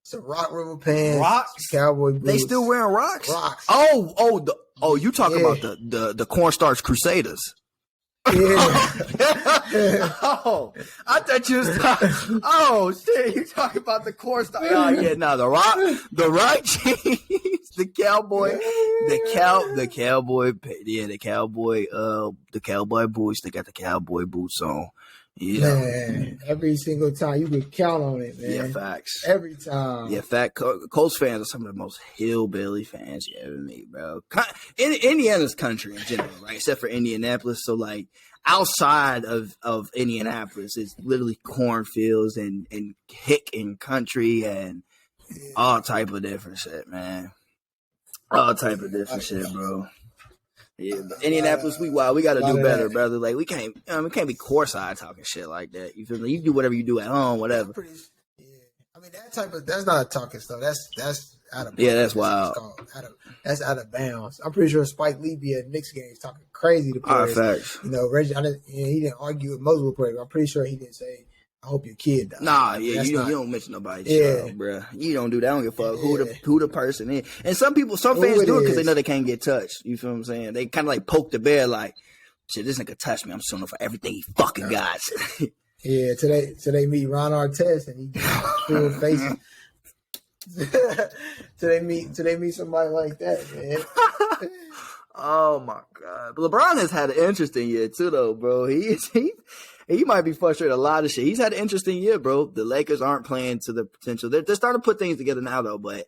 Some Rock Rebel pants, Rocks, cowboy boots. They still wearing rocks? Rocks. You talking about the cornstarch Crusaders? Yeah. I thought you was talking. Oh shit, you talking about the cornstarch? Oh yeah, no, the rock jeans, the cowboy boots. They got the cowboy boots on. Yeah, man, every single time you can count on it, man. Yeah, facts. Every time. Yeah, Colts fans are some of the most hillbilly fans you ever meet, bro. Indiana's country in general, right? Except for Indianapolis. So, like, outside of Indianapolis, it's literally cornfields and hick and country and all type of different shit, man. All type of different shit, bro. Yeah, but Indianapolis, we got to do better, brother. Like, we can't be courtside talking shit like that. You feel me? You do whatever you do at home, whatever. I mean, that's not talking stuff. That's out of bounds. Yeah, that's wild. That's out of bounds. I'm pretty sure Spike Lee be at Knicks games talking crazy to players. Facts. Reggie, he didn't argue with multiple players. I'm pretty sure he didn't say I hope your kid dies. Nah, yeah, you don't mention nobody's child, bro. You don't do that. I don't give a fuck who the person is. And some fans do it because they know they can't get touched. You feel what I'm saying? They kind of like poke the bear, like, shit, this nigga touched me. I'm suing him for everything he fucking got. Yeah, today meet Ron Artest and he full faces. Today meet somebody like that, man. Oh my god, but LeBron has had an interesting year too, though, bro. He might be frustrated a lot of shit. He's had an interesting year, bro. The Lakers aren't playing to the potential. They're starting to put things together now, though. But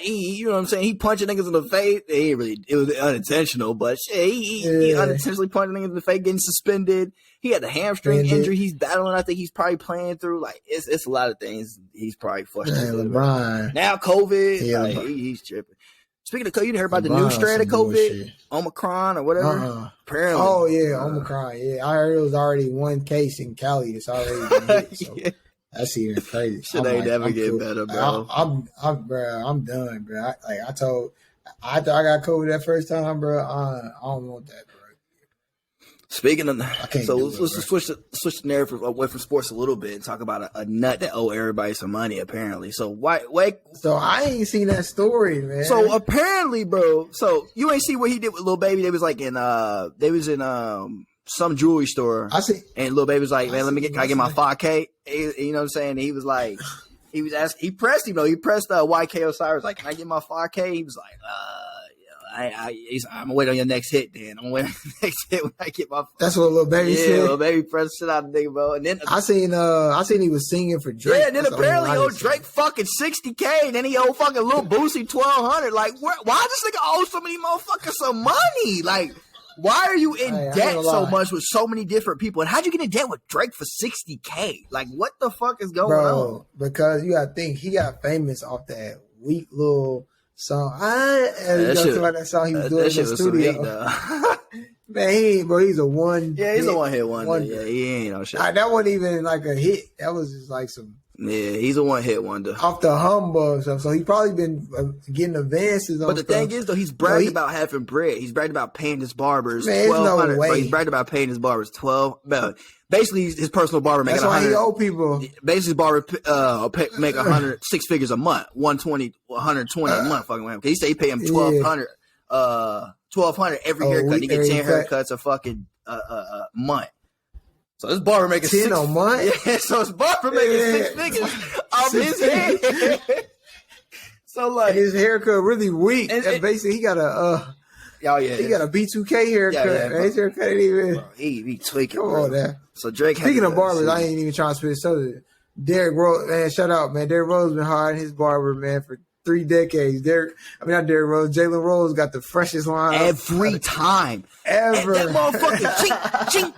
you know what I'm saying? He punching niggas in the face. It was unintentional, but shit, he unintentionally punching niggas in the face, getting suspended. He had the hamstring injury he's battling. I think he's probably playing through. Like it's a lot of things he's probably frustrated. LeBron. Now COVID, he's tripping. Speaking of COVID, you heard about the new strand of COVID, bullshit. Omicron or whatever? Apparently. Oh, yeah, Omicron. Yeah, I heard it was already one case in Cali. It's already been hit, so that's even crazy. Shit ain't never get better, bro. I'm done, bro. I thought I got COVID that first time, bro. I don't want that, bro. Speaking of that, so let's switch the narrative away from sports a little bit and talk about a nut that owe everybody some money, apparently. So So I ain't seen that story, man. So apparently, bro. So you ain't see what he did with Lil Baby. They was in some jewelry store. I see. And Lil Baby was like, man, can I get my 5K? You know what I'm saying? And he was like, he pressed him though. He pressed YK Osiris like, can I get my 5K? He was like, I'm gonna wait on your next hit. Then I'm gonna wait on your next hit when I get my. That's what Lil Baby said. Yeah, Lil Baby pressed shit out of the nigga, bro. And then I seen he was singing for Drake. Yeah, and then apparently Drake fucking $60K, and then he owe fucking Lil Boosie $1,200. Like, why this nigga owe so many motherfuckers some money? Like, why are you in debt so much with so many different people? And how'd you get in debt with Drake for $60K? Like, what the fuck is going on? Because you gotta think he got famous off that weak little song. That song he was doing in the studio. Man, he's a one. Yeah, he's a one-hit wonder. Yeah, he ain't no shit. That wasn't even like a hit. That was just like some. Yeah, he's a one-hit wonder. Off the humbug stuff. So he probably been getting advances on But the thing is, though, he's bragged about having bread. He's bragged about paying his barbers $1,200. No he's bragged about paying his barbers $12. Basically, his personal barber making $100. That's why he owe people. Basically, his barber make 6 figures a month, 120 a month. Fucking with him. He say he pay him $1,200 every haircut. He get 10 haircuts a fucking month. So this barber making 10 a month. Yeah, so his barber making 6 figures off his head. So like, and his haircut really weak. And basically, he got a. He got a B2K haircut. Yeah, his haircut ain't even. Bro, he be tweaking. Come on, there. So Drake. Speaking of barbers, I ain't even trying to spit so. Derrick Rose, man, shout out, man. Derrick Rose been hiring his barber, man, for 3 decades. Not Derrick Rose. Jalen Rose got the freshest line every time. Ever. And that motherfucking chink.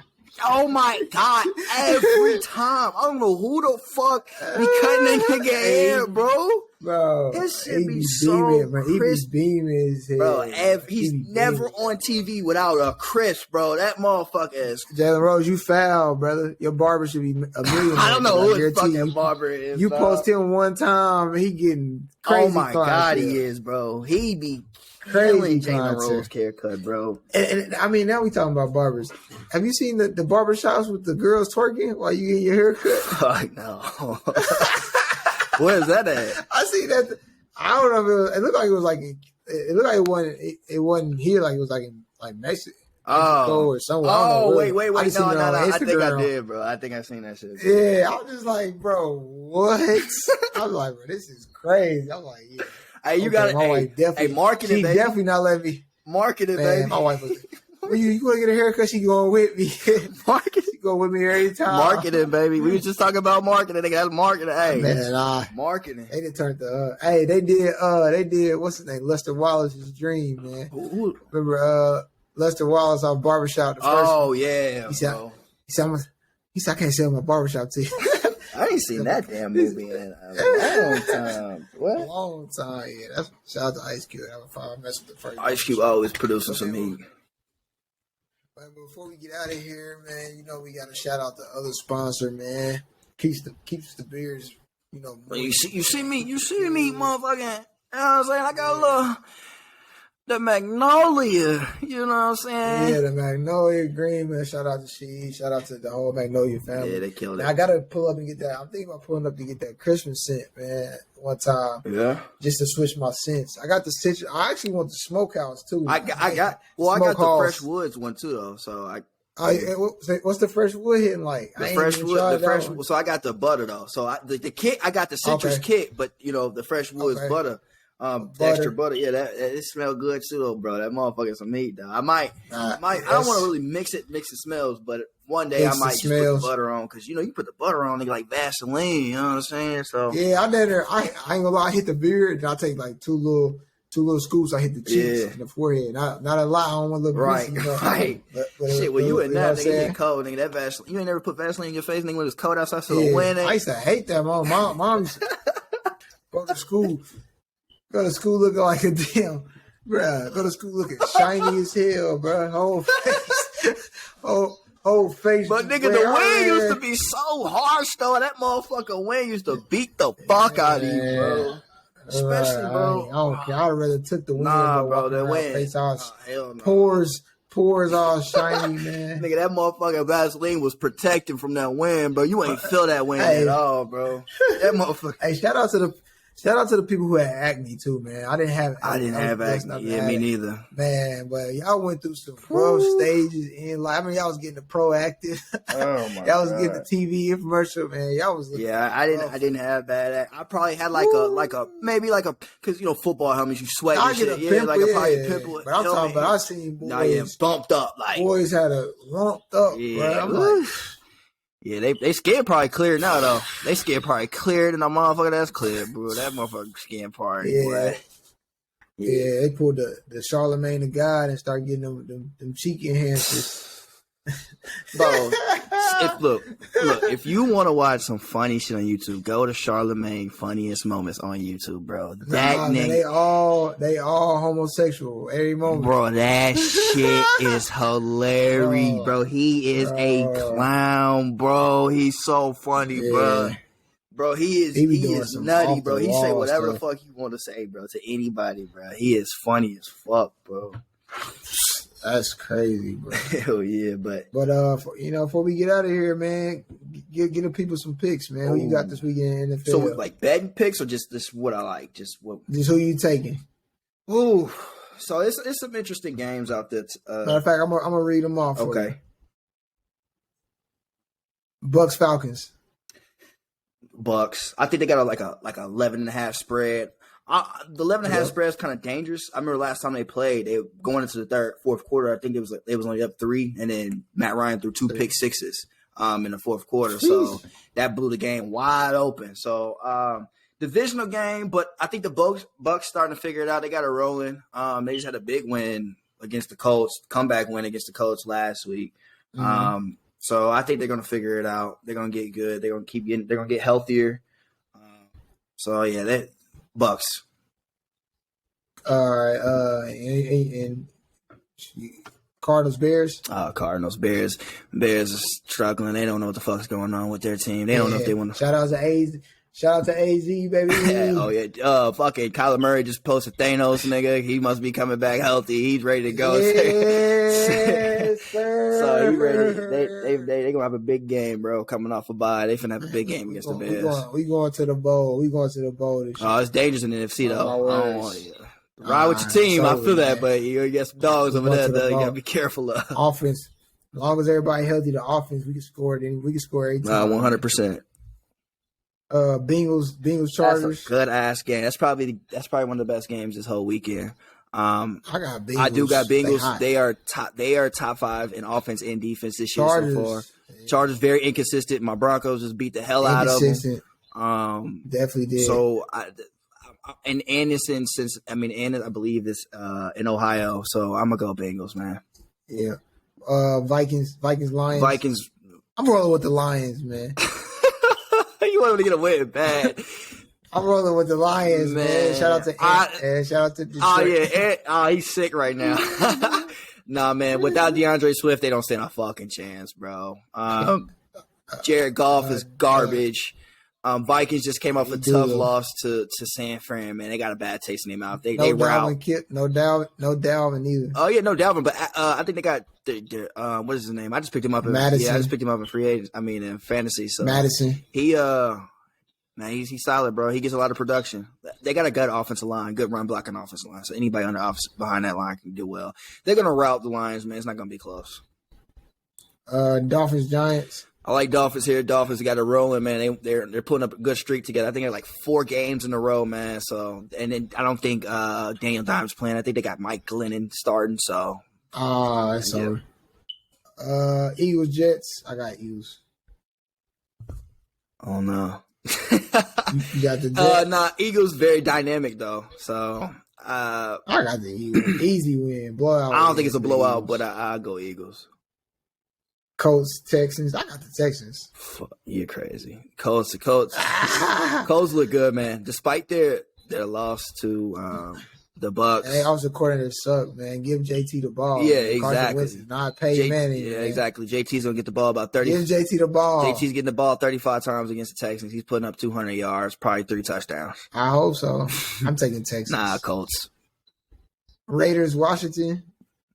Oh my God! Every time, I don't know who the fuck be cutting that nigga hair, bro. Bro, his shit be so beaming, crisp. He be beaming his head. Bro, he's never on TV without a crisp, bro. That motherfucker is. Jalen Rose, you foul, brother. Your barber should be $1 million. I don't know who his fucking barber is. You post him one time, he getting crazy. Oh my God, he is, bro. He be crazy Jalen Rose haircut, bro. And I mean, now we talking about barbers. Have you seen the barber shops with the girls twerking while you get your haircut? Fuck no. Where is that at? I see that. I don't know. It looked like it was like it looked like it wasn't here. Like it was like in like Mexico or somewhere. Oh wait. No. I think I did, bro. I think I seen that shit. Yeah, I was just like, bro, what? I was like, bro, this is crazy. I'm like, yeah. Hey, you got to market it, baby. She definitely not letting me market it, baby. My wife was. Well, you want to get a haircut? She going with me. Market. She going with me every time. Marketing, baby. We was just talking about marketing. They got marketing. Hey, man, marketing. They did turn the. Hey, they did. What's his name? Lester Wallace's Dream, man. Ooh. Remember, Lester Wallace on Barbershop. The first one. Yeah. He said, I can't sell my barbershop to you. I ain't seen that damn movie in a long time. What? A long time, yeah. That's shout out to Ice Cube. I mess with the first. Ice Cube always producing some heat. But before we get out of here, man, you know we got to shout out the other sponsor, man. Keeps the beers, you know. You see me, motherfucking. You know what I'm saying? I got The Magnolia, you know what I'm saying? Yeah, the Magnolia Green, man. Shout out to She. Shout out to the whole Magnolia family. Yeah, they killed it. I got to pull up and get that. I'm thinking about pulling up to get that Christmas scent, man, one time. Yeah. Just to switch my scents. I got the stitch. I actually want the Smokehouse, too. I got the Fresh Woods one, too, though. So what's the fresh wood hitting like? So I got the butter though. So the kit, I got the citrus kit, but the fresh woods butter, extra butter. Yeah, it smell good too, though, bro. That motherfucker's some meat, though. I don't want to really mix it smells, but one day I might just put the butter on because you put the butter on, like Vaseline. You know what I'm saying? So yeah, I ain't gonna lie. I hit the beard and I take like two little scoops. I hit the cheeks and the forehead. Not a lot. I don't want to look greasy. Right. But shit, when you in that, nigga, get cold, nigga. That Vaseline. You ain't never put Vaseline in your face, nigga, when it's cold outside. So when I used to hate that. Mom used to go to school looking like a damn, bruh. Go to school looking shiny as hell, bruh. Whole face. But nigga, the wind used to be so harsh, though. That motherfucking wind used to beat the fuck out of you, bro. Especially, bro. I don't care. I'd rather took the wind. Nah, bro, the wind. Face all pores all shiny, man. Nigga, that motherfucking Vaseline was protecting from that wind, bro. You ain't feel that wind at all, bro. That motherfucker. Hey, shout out to the people who had acne too, man. I didn't have acne. Yeah, me neither. Man, but y'all went through some rough stages in life. I mean, y'all was getting the Proactive. Oh my y'all was getting the TV infomercial, man. Y'all was I didn't have bad. I probably had because football helmets, you sweat and shit. Probably a pimple. But I'm talking about I seen boys bumped up like boys had a lumped up, bro. I'm like. Yeah, they skin probably clear now though. They skin probably cleared and the motherfucker that's clear, bro. That motherfucker skin probably. Yeah, they pulled the Charlemagne the God and started getting them cheek enhancers. Bro, if you want to watch some funny shit on YouTube, go to Charlemagne Funniest Moments on YouTube, bro. Nigga, they all homosexual every moment. Bro, that shit is hilarious, bro. He is a clown, bro. He's so funny, bro. Bro, he is nutty, bro. He say whatever the fuck you want to say, bro, to anybody, bro. He is funny as fuck, bro. That's crazy, bro. Hell yeah, but before we get out of here, man, give the people some picks, man. Who you got this weekend in the NFL? So like betting picks or just what I like, just who you taking? Ooh, so it's some interesting games out there. Matter of fact, I'm gonna read them off. Okay. Bucks Falcons. Bucks. I think they got like a 11.5 spread. The 11.5 spread is kind of dangerous. I remember last time they played, they going into the fourth quarter. I think it was only up 3, and then Matt Ryan threw 2 pick sixes in the fourth quarter. So that blew the game wide open. So divisional game, but I think the Bucks starting to figure it out. They got it rolling. They just had a big win against the Colts, comeback win against the Colts last week. Mm-hmm. So I think they're gonna figure it out. They're gonna get good. They're gonna get healthier. So yeah, that. Bucks. All right. And Cardinals Bears. Cardinals Bears. Bears are struggling. They don't know what the fuck's going on with their team. They don't know if they want to. Shout out to AZ, baby. Oh yeah. Fucking Kyler Murray just posted Thanos, nigga. He must be coming back healthy. He's ready to go. Yes, sir. So he ready. They gonna have a big game, bro. Coming off a bye, they finna have a big game against the Bears. We going to the bowl. We going to the bowl this year. Oh, it's dangerous in the NFC though. I don't want to ride with your team. I feel that, but you got some dogs over there that you gotta be careful of. Offense. As long as everybody healthy, the offense we can score it. We can score 18. 100%. Bengals Chargers. That's a good ass game. That's probably one of the best games this whole weekend. I got Bengals. I do got Bengals. They are top 5 in offense and defense this year so far. Chargers very inconsistent. My Broncos just beat the hell out of them. Definitely did. So and Anderson I believe is in Ohio. So I'm gonna go Bengals, man. Yeah. Vikings Lions. Vikings. I'm rolling with the Lions, man. You want him to get away bad. I'm rolling with the Lions, man. Shout out to Ant. Shout out to Detroit. Oh, yeah. Ant, he's sick right now. Nah, man. Without DeAndre Swift, they don't stand a fucking chance, bro. Jared Goff is garbage. Vikings just came off a tough loss to San Fran, man. They got a bad taste in their mouth. They were out. No Dalvin either. Oh, yeah, no Dalvin. But I think they got what is his name? I just picked him up. Madison. I just picked him up in free agents. I mean, in fantasy. So Madison. Man, he's solid, bro. He gets a lot of production. They got a good offensive line, good run blocking offensive line. So anybody behind that line can do well. They're gonna rout the Lions, man. It's not gonna be close. Dolphins, Giants. I like Dolphins here. Dolphins got a rolling, man. They're putting up a good streak together. I think they're like 4 games in a row, man. So and then I don't think Daniel Dimes playing. I think they got Mike Glennon starting. So that's over. Eagles, Jets. I got Eagles. Oh no. You got the Jets? Eagles very dynamic though. So I got the Eagles. Easy win, blowout. I don't think it's a blowout, but I'll go Eagles. Colts, Texans. I got the Texans. You're crazy. Colts look good, man. Despite their loss to the Bucks. Hey, offensive coordinator suck, man. Give JT the ball. Yeah, exactly. Not Peyton Manning. Yeah, man. Exactly. JT's gonna get the ball about 30. Give JT the ball. JT's getting the ball 35 times against the Texans. He's putting up 200 yards, probably 3 touchdowns. I hope so. I'm taking Texans. Nah, Colts. Raiders, Washington.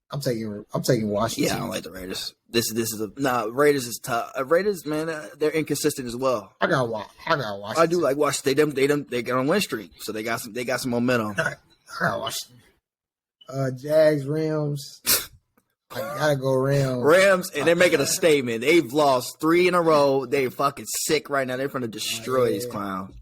I'm taking Washington. Yeah, I don't like the Raiders. Raiders is tough. Raiders, man, they're inconsistent as well. I got Washington. I do like Washington. They got on win streak, so they got some momentum. I got Washington. Jags, Rams. I gotta go Rams. Rams, and they're making a statement. They've lost 3 in a row. They're fucking sick right now. They're trying to destroy these clowns.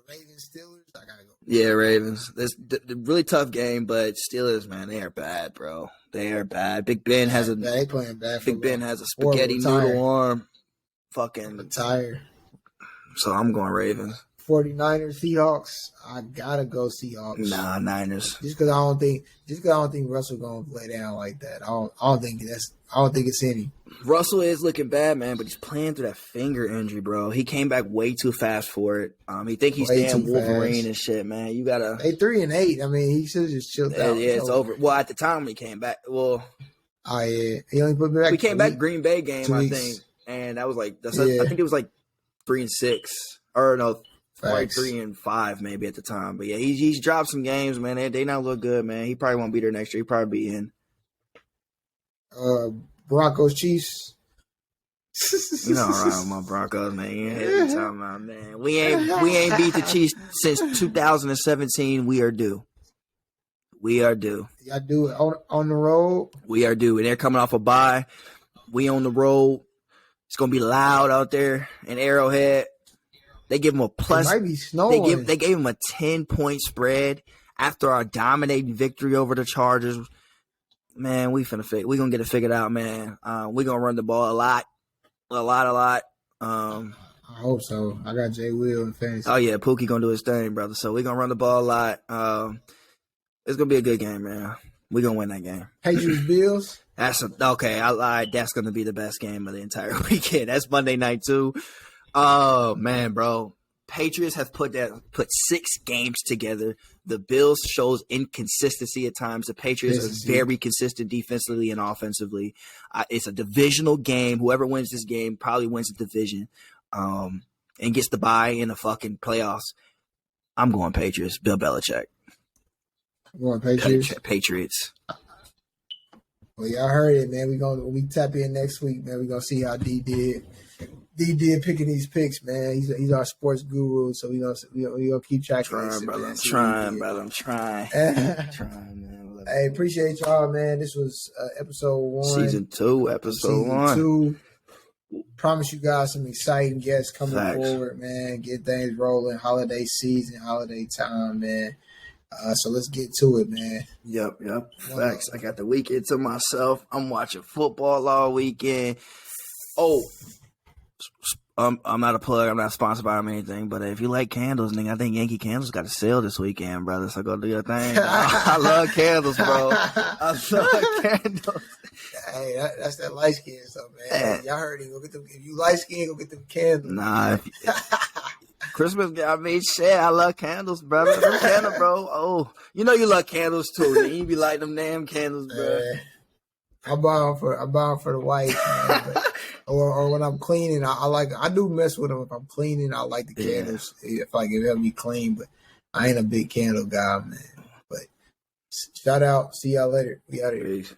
Ravens, Steelers. I gotta go. Yeah, Ravens. This really tough game, but Steelers, man, they are bad, bro. They are bad. Big Ben has they playing bad. Big Ben has a spaghetti noodle arm. Fucking tired. So I'm going Ravens. 49ers, Seahawks. I gotta go Seahawks. Nah, Niners. Just because I don't think Russell gonna play down like that. I don't think it's any. Russell is looking bad, man, but he's playing through that finger injury, bro. He came back way too fast for it. He think he's damn Wolverine fast. And shit, man. You gotta. They 3-8. I mean, he should have just chilled out. Yeah, it's over. Well, at the time when he came back, oh yeah, he only put me back. We came back Green Bay game, I think, and that was like I think it was like 3-6 or no. Like 3-5 maybe at the time, but yeah, he's dropped some games, man. They not look good, man. He probably won't be there next year. He probably be in. Broncos, Chiefs. You know, all right with my Broncos, man. You ain't talking about, man. We ain't beat the Chiefs since 2017. We are due. Y'all do it on the road. We are due, and they're coming off a bye. We on the road. It's gonna be loud out there in Arrowhead. They give him a plus. It might be snowing. They gave him a 10-point spread after our dominating victory over the Chargers. Man, we gonna get it figured out, man. We gonna run the ball a lot. I hope so. I got Jay Will in fantasy. Oh yeah, Pookie gonna do his thing, brother. So we gonna run the ball a lot. It's gonna be a good game, man. We gonna win that game. Patriots Bills. Okay. I lied. That's gonna be the best game of the entire weekend. That's Monday night too. Oh man, bro. Patriots have put 6 games together. The Bills shows inconsistency at times. The Patriots are very consistent defensively and offensively. It's a divisional game. Whoever wins this game probably wins the division, and gets the bye in the fucking playoffs. I'm going Patriots. Bill Belichick. I'm going Patriots. Patriots. Well, y'all heard it, man. We tap in next week, man. We gonna see how D did. D did picking these picks, man. He's our sports guru, so we gonna keep track of this. I'm trying, brother. I'm trying, man. Hey, appreciate y'all, man. This was episode 1, season 2, episode 1. 2. Promise you guys some exciting guests coming forward, man. Get things rolling. Holiday season, holiday time, man. So let's get to it, man. Yep. Facts. I got the weekend to myself. I'm watching football all weekend. Oh. I'm not a plug. I'm not sponsored by them or anything. But if you like candles, nigga, I think Yankee Candles got a sale this weekend, brother. So go do your thing. I love candles, bro. I love candles. Hey, that's that light skin stuff, man. Y'all heard it. Go get them. If you light skin, go get them candles. Nah. Christmas, I mean, shit. I love candles, brother. Them candles, bro. Oh, you know you love candles too. Man. You be lighting them damn candles, bro. I buy them for the wife, man. Or when I'm cleaning, I do mess with them. If I'm cleaning, I like the candles. If it help me clean, but I ain't a big candle guy, man. But shout out. See y'all later. We out here. Peace.